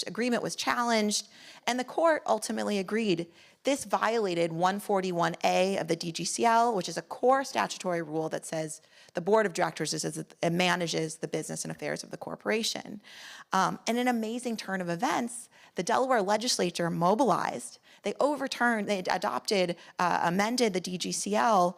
agreement was challenged, and the court ultimately agreed. This violated 141A of the DGCL, which is a core statutory rule that says the board of directors manages the business and affairs of the corporation. In an amazing turn of events, the Delaware legislature mobilized. They adopted, amended the DGCL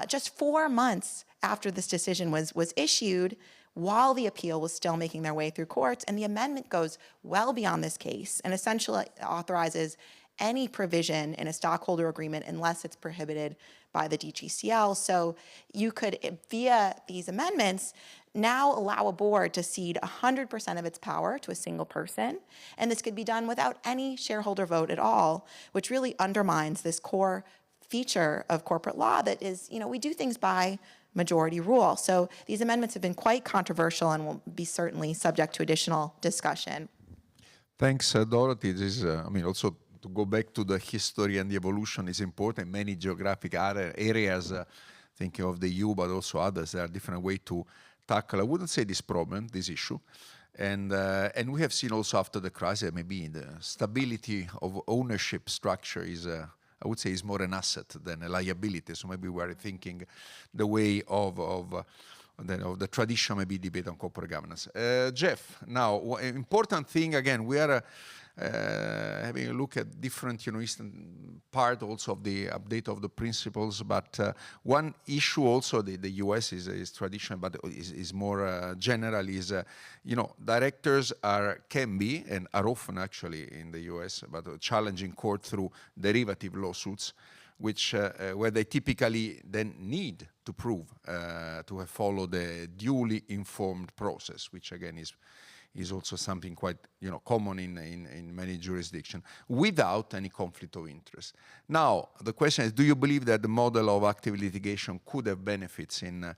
just 4 months after this decision was issued, while the appeal was still making their way through courts. And the amendment goes well beyond this case and essentially authorizes any provision in a stockholder agreement unless it's prohibited by the DGCL. So you could, via these amendments, now allow a board to cede 100% of its power to a single person, and this could be done without any shareholder vote at all, which really undermines this core feature of corporate law that is, we do things by majority rule. So these amendments have been quite controversial and will be certainly subject to additional discussion. Thanks, Dorothy. This is, also to go back to the history and the evolution is important. Many geographic areas, thinking of the EU, but also others, there are different ways to tackle, I wouldn't say this problem, this issue. And we have seen also after the crisis, maybe the stability of ownership structure is, I would say, is more an asset than a liability. So maybe we're thinking the way of the traditional maybe debate on corporate governance. Jeff, now, important thing, again, we are having a look at different, eastern part also of the update of the principles, but one issue also the US is traditional, but is more general is, directors can be and are often actually in the US, but challenging court through derivative lawsuits, which where they typically then need to prove to have followed the duly informed process, which again is also something quite common in many jurisdictions, without any conflict of interest. Now, the question is, do you believe that the model of active litigation could have benefits in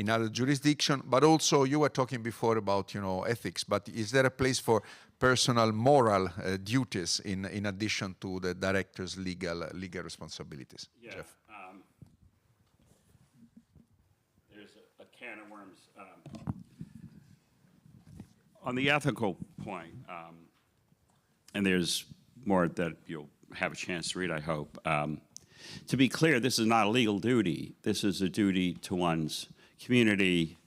other jurisdictions? But also, you were talking before about ethics, but is there a place for personal moral duties in addition to the director's legal responsibilities? Yeah. Jeff? There's a can of worms. On the ethical point, and there's more that you'll have a chance to read, I hope. To be clear, this is not a legal duty. This is a duty to one's community,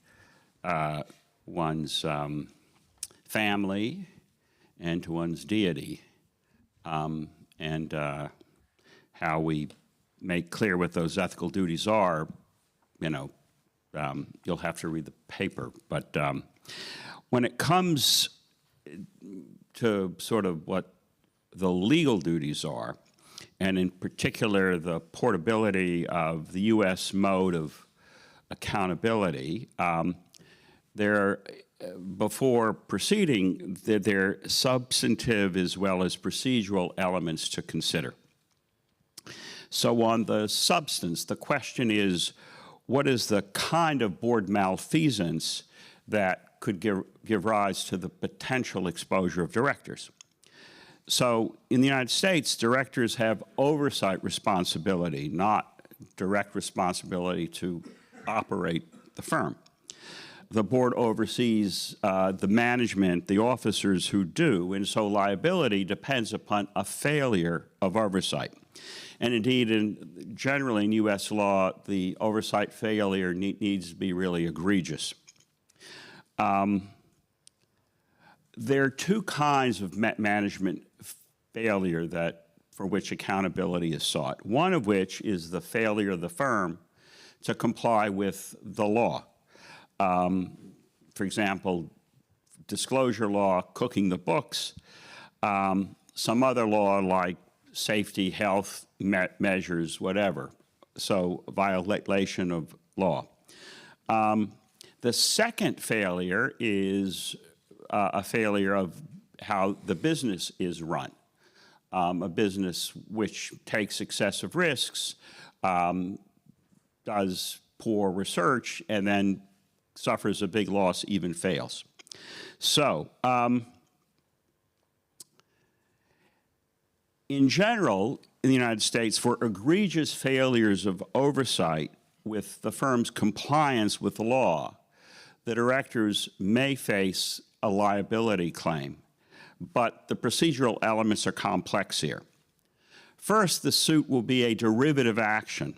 one's family, and to one's deity. And how we make clear what those ethical duties are, you know, you'll have to read the paper. But when it comes to sort of what the legal duties are, and in particular the portability of the U.S. mode of accountability, before proceeding, there are substantive as well as procedural elements to consider. So on the substance, the question is, what is the kind of board malfeasance that could give rise to the potential exposure of directors? So in the United States, directors have oversight responsibility, not direct responsibility to operate the firm. The board oversees the management, the officers who do, and so liability depends upon a failure of oversight. And indeed, generally in U.S. law, the oversight failure needs to be really egregious. There are two kinds of management failure for which accountability is sought. One of which is the failure of the firm to comply with the law. For example, disclosure law, cooking the books, some other law like safety, health measures, whatever. So violation of law. The second failure is a failure of how the business is run. A business which takes excessive risks, does poor research, and then suffers a big loss, even fails. So, in general, in the United States, for egregious failures of oversight with the firm's compliance with the law, the directors may face a liability claim, but the procedural elements are complex here. First, the suit will be a derivative action,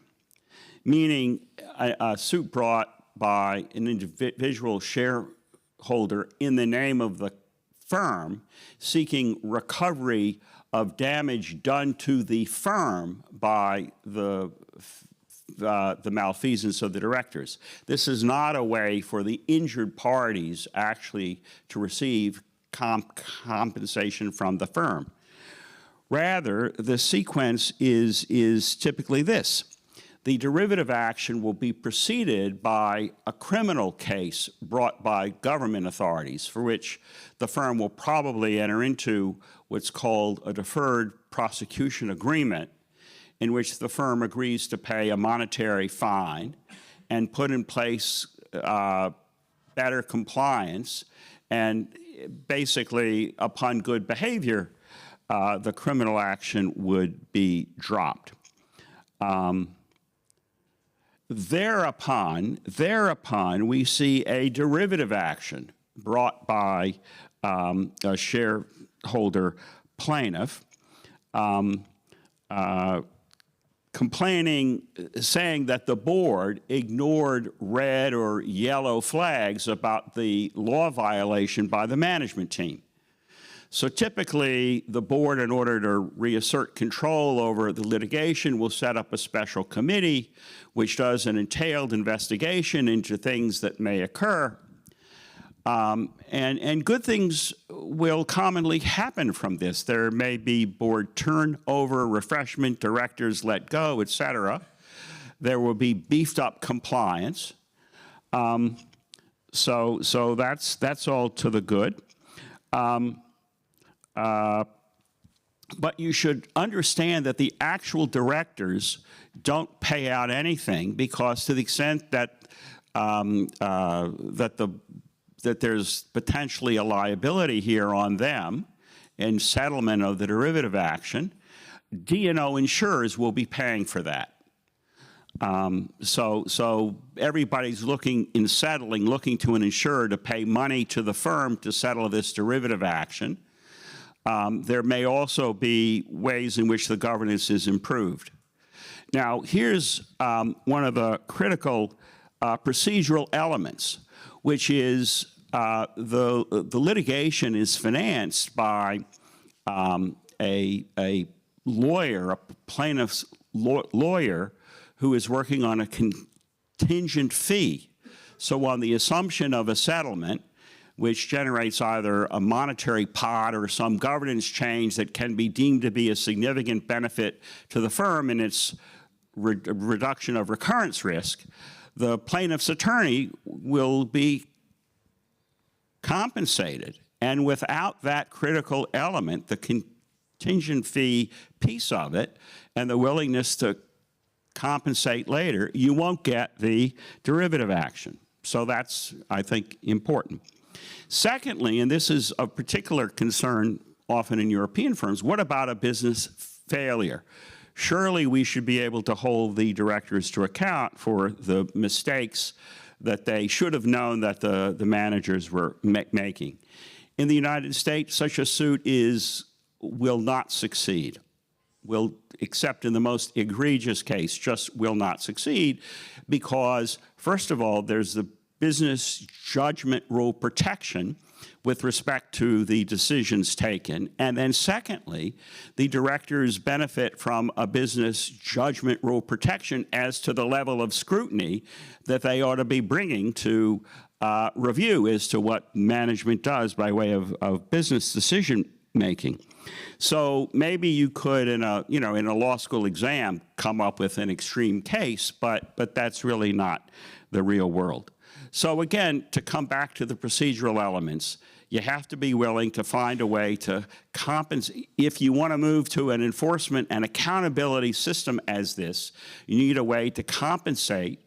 meaning a suit brought by an individual shareholder in the name of the firm seeking recovery of damage done to the firm by the malfeasance of the directors. This is not a way for the injured parties actually to receive compensation from the firm. Rather, the sequence is typically this. The derivative action will be preceded by a criminal case brought by government authorities for which the firm will probably enter into what's called a deferred prosecution agreement, in which the firm agrees to pay a monetary fine and put in place better compliance, and basically, upon good behavior, the criminal action would be dropped. Thereupon, we see a derivative action brought by a shareholder plaintiff complaining, saying that the board ignored red or yellow flags about the law violation by the management team. So typically, the board, in order to reassert control over the litigation, will set up a special committee which does an entailed investigation into things that may occur. And good things will commonly happen from this. There may be board turnover, refreshment, directors let go, et cetera. There will be beefed up compliance. So that's all to the good. But you should understand that the actual directors don't pay out anything, because to the extent that that there's potentially a liability here on them in settlement of the derivative action, D&O insurers will be paying for that. So everybody's looking to an insurer to pay money to the firm to settle this derivative action. there may also be ways in which the governance is improved. Now, here's one of the critical procedural elements, which is the litigation is financed by a lawyer, a plaintiff's lawyer, who is working on a contingent fee. So on the assumption of a settlement, which generates either a monetary pot or some governance change that can be deemed to be a significant benefit to the firm in its reduction of recurrence risk, the plaintiff's attorney will be compensated. And without that critical element, the contingent fee piece of it, and the willingness to compensate later, you won't get the derivative action. So that's, I think, important. Secondly, and this is of particular concern often in European firms, what about a business failure? Surely we should be able to hold the directors to account for the mistakes that they should have known that the managers were making. In the United States, such a suit will not succeed. Will, except in the most egregious case, just will not succeed because, first of all, there's the business judgment rule protection with respect to the decisions taken. And then secondly, the directors benefit from a business judgment rule protection as to the level of scrutiny that they ought to be bringing to review as to what management does by way of business decision making. So maybe you could, in a law school exam, come up with an extreme case, but that's really not the real world. So again, to come back to the procedural elements, you have to be willing to find a way to compensate. If you want to move to an enforcement and accountability system as this, you need a way to compensate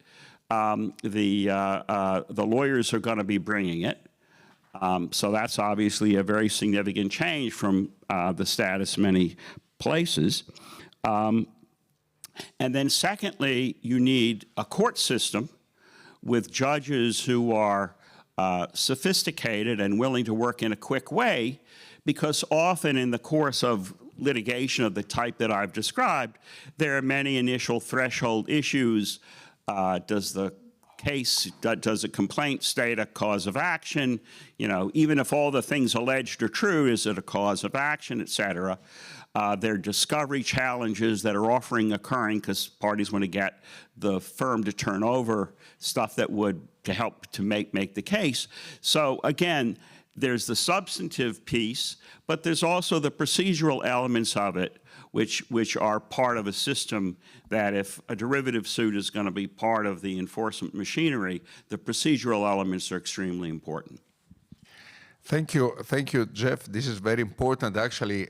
the lawyers who are going to be bringing it. So that's obviously a very significant change from the status many places. And then secondly, you need a court system with judges who are sophisticated and willing to work in a quick way, because often in the course of litigation of the type that I've described, there are many initial threshold issues. Does the complaint state a cause of action? Even if all the things alleged are true, is it a cause of action, et cetera? There are discovery challenges that are occurring because parties want to get the firm to turn over stuff that would to help to make the case. So again, there's the substantive piece, but there's also the procedural elements of it, which are part of a system that if a derivative suit is going to be part of the enforcement machinery, the procedural elements are extremely important. Thank you, Jeff. This is very important. Actually,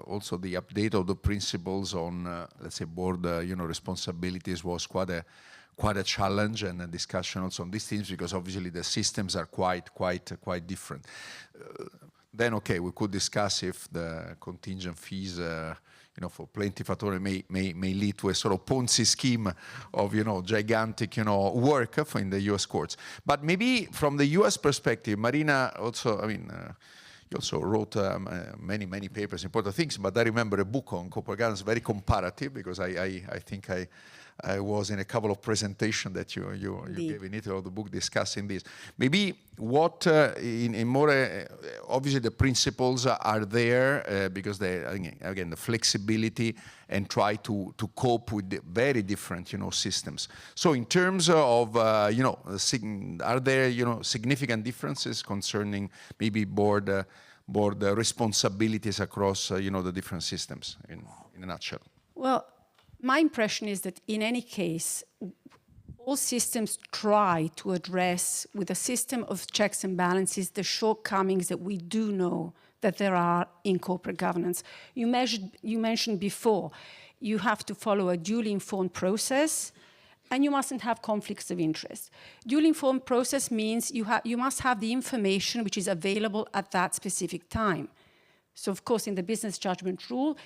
also the update of the principles on, let's say, board, responsibilities was quite a challenge and a discussion also on these things, because obviously the systems are quite different. Then, okay, we could discuss if the contingent fees, for plaintiff attorney may lead to a sort of Ponzi scheme of, gigantic, work in the U.S. courts. But maybe from the U.S. perspective, Marina also, you also wrote many papers, important things, but I remember a book on corporate governance, very comparative, because I think I was in a couple of presentations that you gave in Italy of the book discussing this. Maybe what in more obviously the principles are there because they, again, the flexibility and try to cope with the very different systems. So in terms of are there significant differences concerning maybe board responsibilities across the different systems in a nutshell? Well, my impression is that in any case, all systems try to address, with a system of checks and balances, the shortcomings that we do know that there are in corporate governance. You mentioned before, you have to follow a duly informed process, and you mustn't have conflicts of interest. Duly informed process means you must have the information which is available at that specific time. So of course, in the business judgment rule,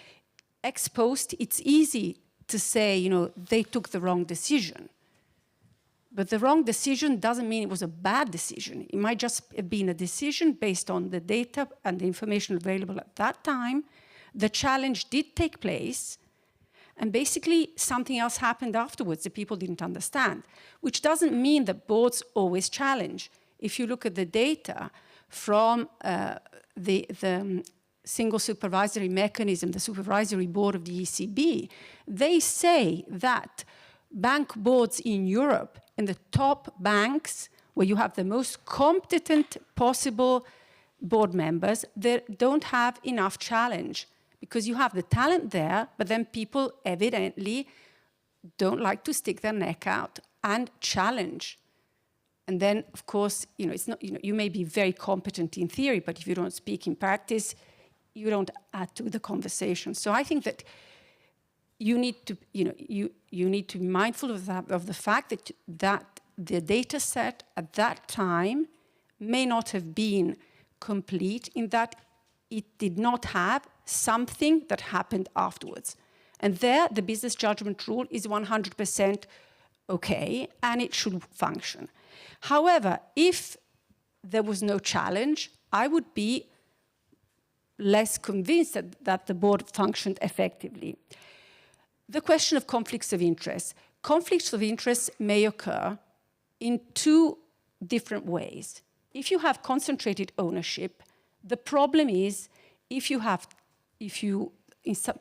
ex post, it's easy to say, they took the wrong decision. But the wrong decision doesn't mean it was a bad decision. It might just have been a decision based on the data and the information available at that time. The challenge did take place, and basically something else happened afterwards that people didn't understand, which doesn't mean that boards always challenge. If you look at the data from the single supervisory mechanism, the supervisory board of the ECB, they say that bank boards in Europe, in the top banks, where you have the most competent possible board members, they don't have enough challenge because you have the talent there, but then people evidently don't like to stick their neck out and challenge. And then, of course, it's not, you may be very competent in theory, but if you don't speak in practice, you don't add to the conversation. So I think that you need to, you need to be mindful of the fact that the data set at that time may not have been complete in that it did not have something that happened afterwards. And there, the business judgment rule is 100% okay, and it should function. However, if there was no challenge, I would be less convinced that the board functioned effectively. The question of conflicts of interest. Conflicts of interest may occur in two different ways. If you have concentrated ownership, the problem is to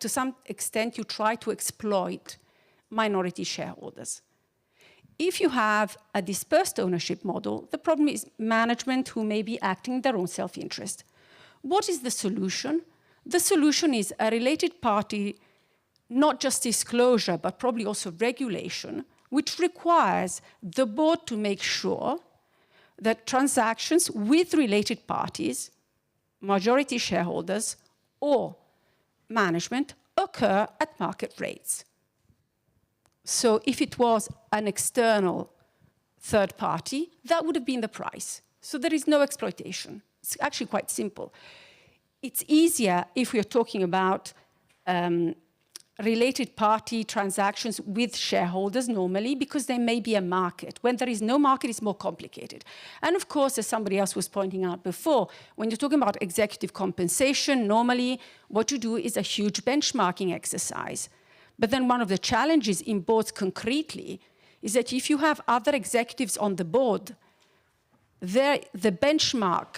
some extent, you try to exploit minority shareholders. If you have a dispersed ownership model, the problem is management who may be acting in their own self-interest. What is the solution? The solution is a related party, not just disclosure, but probably also regulation, which requires the board to make sure that transactions with related parties, majority shareholders, or management occur at market rates. So if it was an external third party, that would have been the price. So there is no exploitation. It's actually quite simple. It's easier if we are talking about related party transactions with shareholders normally, because there may be a market. When there is no market, it's more complicated. And of course, as somebody else was pointing out before, when you're talking about executive compensation, normally what you do is a huge benchmarking exercise. But then one of the challenges in boards concretely is that if you have other executives on the board, the benchmark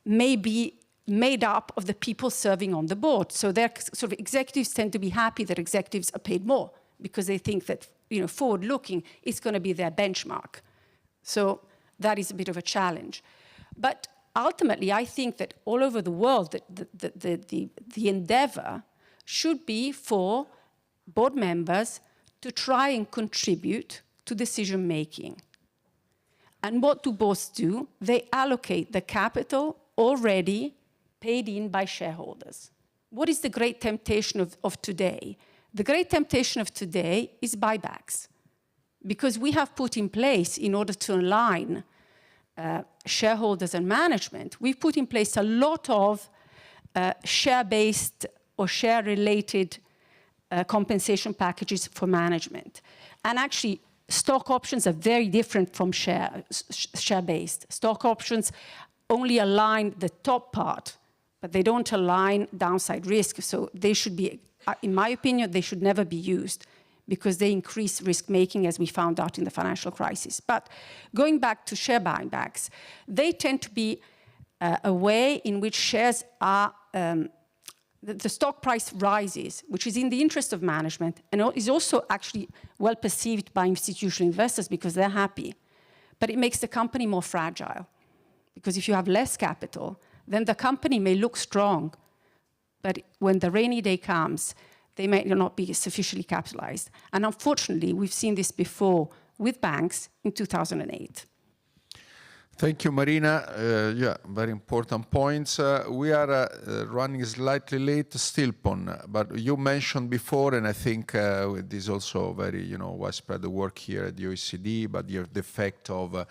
may be made up of the people serving on the board. So their sort of executives tend to be happy that executives are paid more because they think that, forward-looking is going to be their benchmark. So that is a bit of a challenge. But ultimately, I think that all over the world, the endeavor should be for board members to try and contribute to decision-making. And what do boards do? They allocate the capital already paid in by shareholders. What is the great temptation of today? The great temptation of today is buybacks, because we have put in place, in order to align shareholders and management, we've put in place a lot of share-based or share-related compensation packages for management. And actually, stock options are very different from share-based. Stock options only align the top part, but they don't align downside risk. So they should be, in my opinion, they should never be used because they increase risk-making, as we found out in the financial crisis. But going back to share buybacks, they tend to be a way in which shares are, the stock price rises, which is in the interest of management and is also actually well perceived by institutional investors because they're happy. But it makes the company more fragile, because if you have less capital, then the company may look strong, but when the rainy day comes, they may not be sufficiently capitalized. And unfortunately, we've seen this before with banks in 2008. Thank you, Marina. Yeah, very important points. We are running slightly late still, but you mentioned before, and I think this is also very, widespread work here at the OECD, but the effect of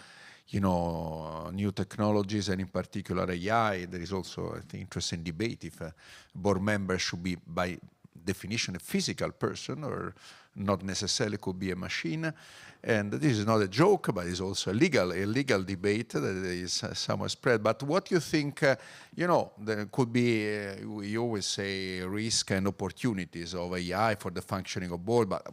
new technologies, and in particular AI. There is also, I think, interesting debate if board members should be by definition a physical person, or not necessarily could be a machine. And this is not a joke, but it's also a legal debate that is somewhat spread. But what do you think, there could be, we always say risk and opportunities of AI for the functioning of board, but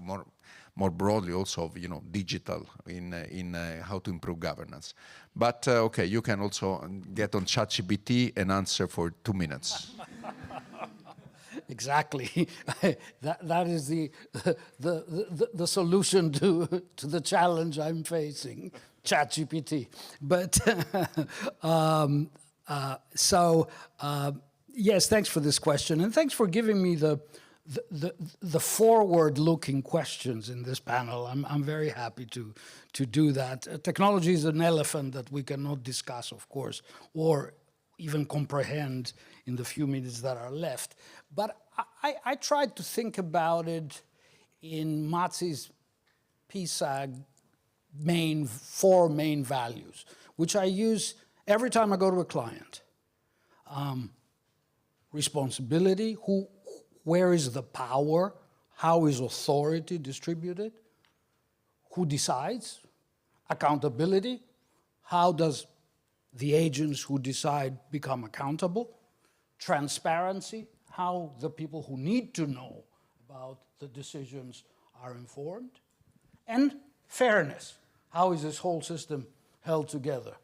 more broadly also of, digital in how to improve governance. But okay, you can also get on ChatGPT and answer for 2 minutes. Exactly. that is the solution to the challenge I'm facing, ChatGPT. But yes, thanks for this question, and thanks for giving me the forward-looking questions in this panel. I'm very happy to do that. Technology is an elephant that we cannot discuss, of course, or even comprehend in the few minutes that are left. But I tried to think about it in Matsi's PSAG four main values, which I use every time I go to a client. Responsibility, where is the power? How is authority distributed? Who decides? Accountability, how does the agents who decide become accountable? Transparency, how the people who need to know about the decisions are informed. And fairness, how is this whole system held together?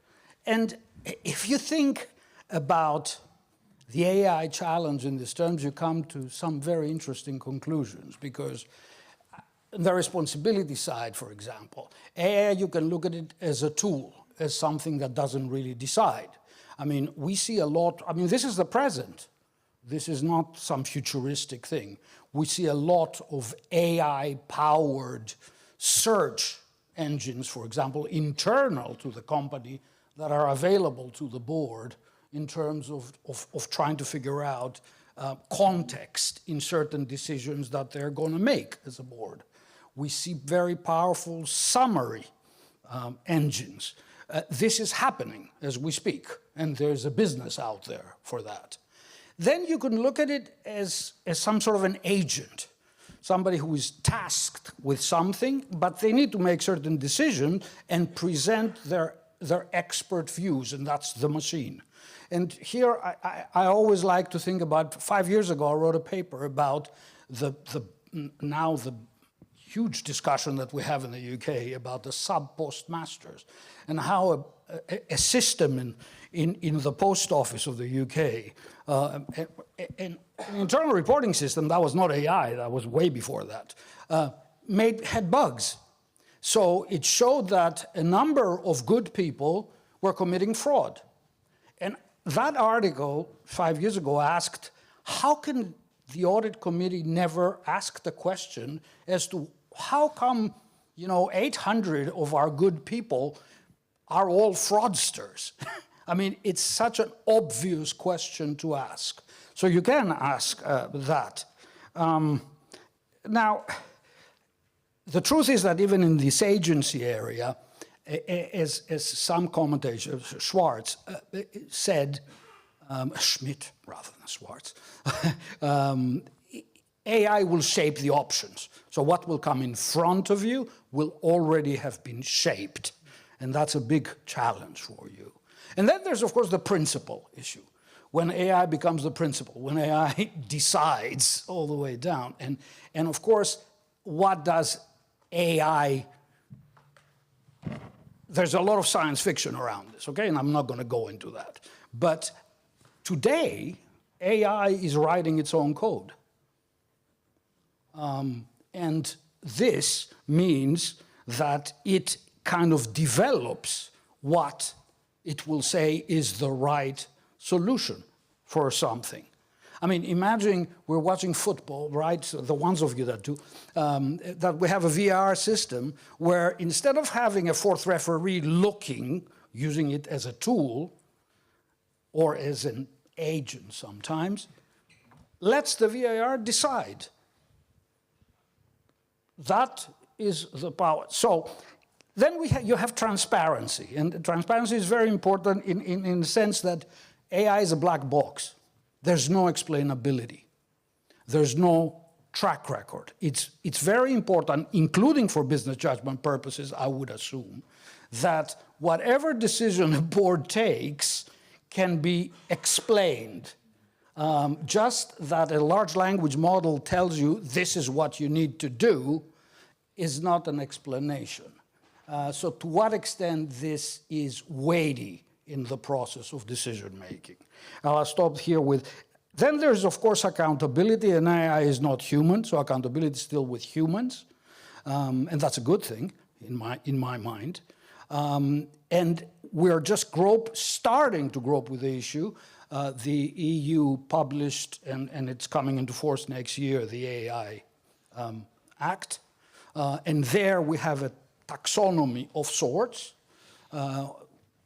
And if you think about the AI challenge in these terms, you come to some very interesting conclusions, because the responsibility side, for example, AI, you can look at it as a tool, as something that doesn't really decide. I mean, we see a lot, this is the present. This is not some futuristic thing. We see a lot of AI-powered search engines, for example, internal to the company, that are available to the board in terms of trying to figure out context in certain decisions that they're going to make as a board. We see very powerful summary engines. This is happening as we speak, and there's a business out there for that. Then you can look at it as some sort of an agent, somebody who is tasked with something, but they need to make certain decisions and present their expert views, and that's the machine. And here I always like to think about, 5 years ago I wrote a paper about the huge discussion that we have in the UK about the sub-postmasters, and how a system in the post office of the UK, an internal reporting system that was not AI, that was way before that, had bugs. So it showed that a number of good people were committing fraud. And that article 5 years ago asked, how can the audit committee never ask the question as to how come 800 of our good people are all fraudsters? I mean, it's such an obvious question to ask. So you can ask that. Now, the truth is that even in this agency area, as some commentators, Schwartz said, Schmidt rather than Schwartz, AI will shape the options. So what will come in front of you will already have been shaped. And that's a big challenge for you. And then there's, of course, the principle issue. When AI becomes the principle, when AI decides all the way down. And of course, what does AI... There's a lot of science fiction around this, okay? And I'm not going to go into that. But today, AI is writing its own code. And this means that it kind of develops what it will say is the right solution for something. I mean, imagine we're watching football, right? So the ones of you that do, that we have a VR system where instead of having a fourth referee looking, using it as a tool or as an agent sometimes, lets the VAR decide. That is the power. So then you have transparency, and transparency is very important in the sense that AI is a black box. There's no explainability. There's no track record. It's very important, including for business judgment purposes, I would assume, that whatever decision a board takes can be explained. Just that a large language model tells you this is what you need to do is not an explanation. So to what extent this is weighty in the process of decision making? I'll stop here with, then there's of course accountability, and AI is not human, so accountability is still with humans, and that's a good thing in my mind. And we're just starting to grope with the issue. The EU published, and it's coming into force next year, the AI Act. And there we have a taxonomy of sorts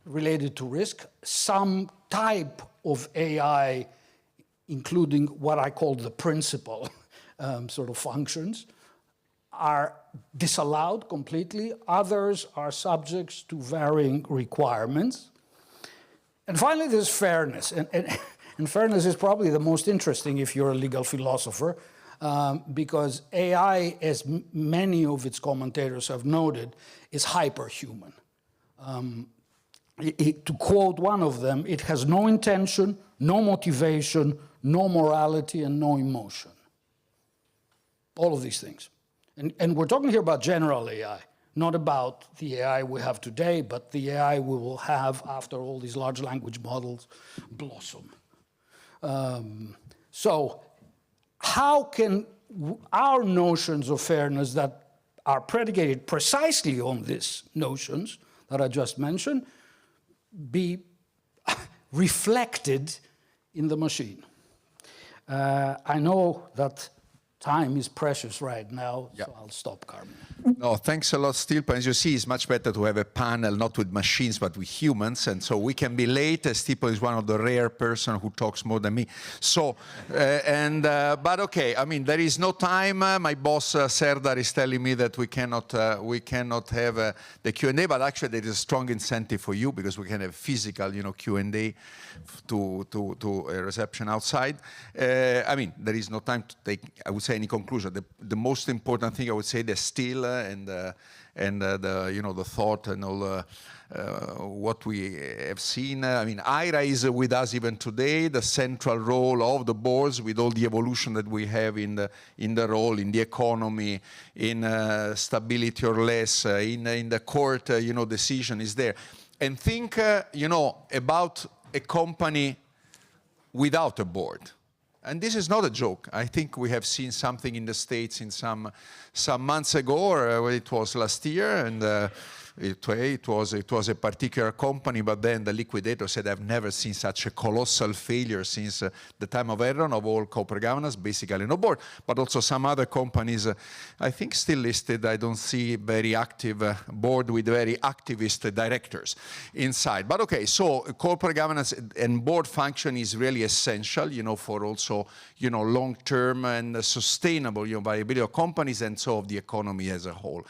related to risk. Some type of AI, including what I call the principal sort of functions, are disallowed completely. Others are subject to varying requirements. And finally, there's fairness. And fairness is probably the most interesting if you're a legal philosopher, because AI, as many of its commentators have noted, is hyperhuman. To quote one of them, it has no intention, no motivation, no morality, and no emotion. All of these things. And we're talking here about general AI, not about the AI we have today, but the AI we will have after all these large language models blossom. So how can our notions of fairness that are predicated precisely on these notions that I just mentioned be reflected in the machine? I know that time is precious right now, so I'll stop, Carmen. No, thanks a lot, Stilpa. As you see, it's much better to have a panel not with machines but with humans, and so we can be late. Stilpa is one of the rare person who talks more than me. So, but okay, I mean, there is no time. My boss Serdar is telling me that we cannot have the Q&A, but actually there is a strong incentive for you because we can have physical, Q&A to a reception outside. I mean, there is no time to take, I would say, any conclusion. The most important thing I would say, the still and the the thought and all what we have seen. I mean, IRA is with us even today. The central role of the boards, with all the evolution that we have in the role, in the economy, in stability or less, in the court, decision is there. And think, about a company without a board. And this is not a joke. I think we have seen something in the States in some months ago, or it was last year, and it was a particular company, but then the liquidator said, I've never seen such a colossal failure since the time of Enron, of all corporate governance, basically no board, but also some other companies, I think still listed. I don't see very active board with very activist directors inside. But okay, so corporate governance and board function is really essential, for also, long-term and sustainable, viability of companies and so of the economy as a whole.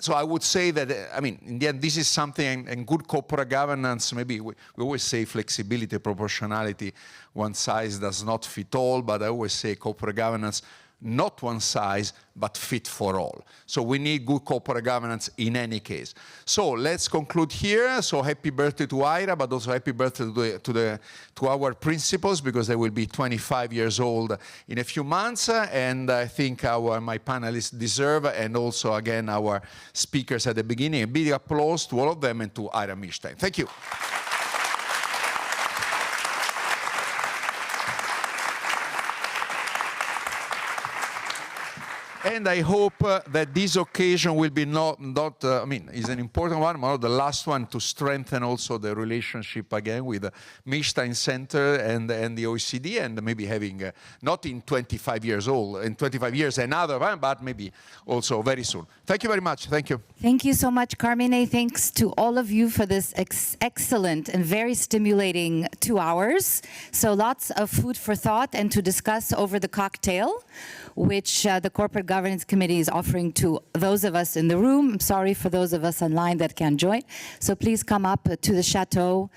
So I would say that, in the end, this is something, and good corporate governance, maybe we always say flexibility, proportionality, one size does not fit all, but I always say corporate governance, not one size, but fit for all. So we need good corporate governance in any case. So let's conclude here. So happy birthday to Ira, but also happy birthday to our principals, because they will be 25 years old in a few months. And I think my panelists deserve, and also again our speakers at the beginning, a big applause to all of them and to Ira Millstein. Thank you. And I hope that this occasion will be is an important one, one of the last one to strengthen also the relationship again with the Millstein Center and the OECD, and maybe having, not in 25 years old, in 25 years another one, but maybe also very soon. Thank you very much. Thank you. Thank you so much, Carmine. Thanks to all of you for this excellent and very stimulating 2 hours. So lots of food for thought and to discuss over the cocktail, which the Corporate Governance Committee is offering to those of us in the room. I'm sorry for those of us online that can't join. So please come up to the chateau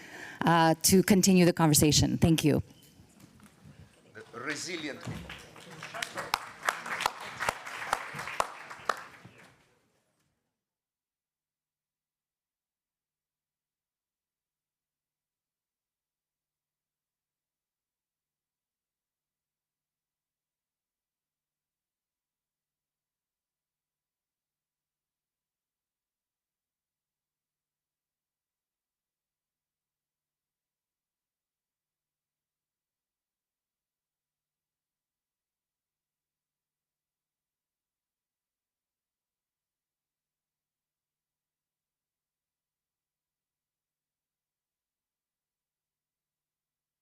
to continue the conversation. Thank you. Resilient.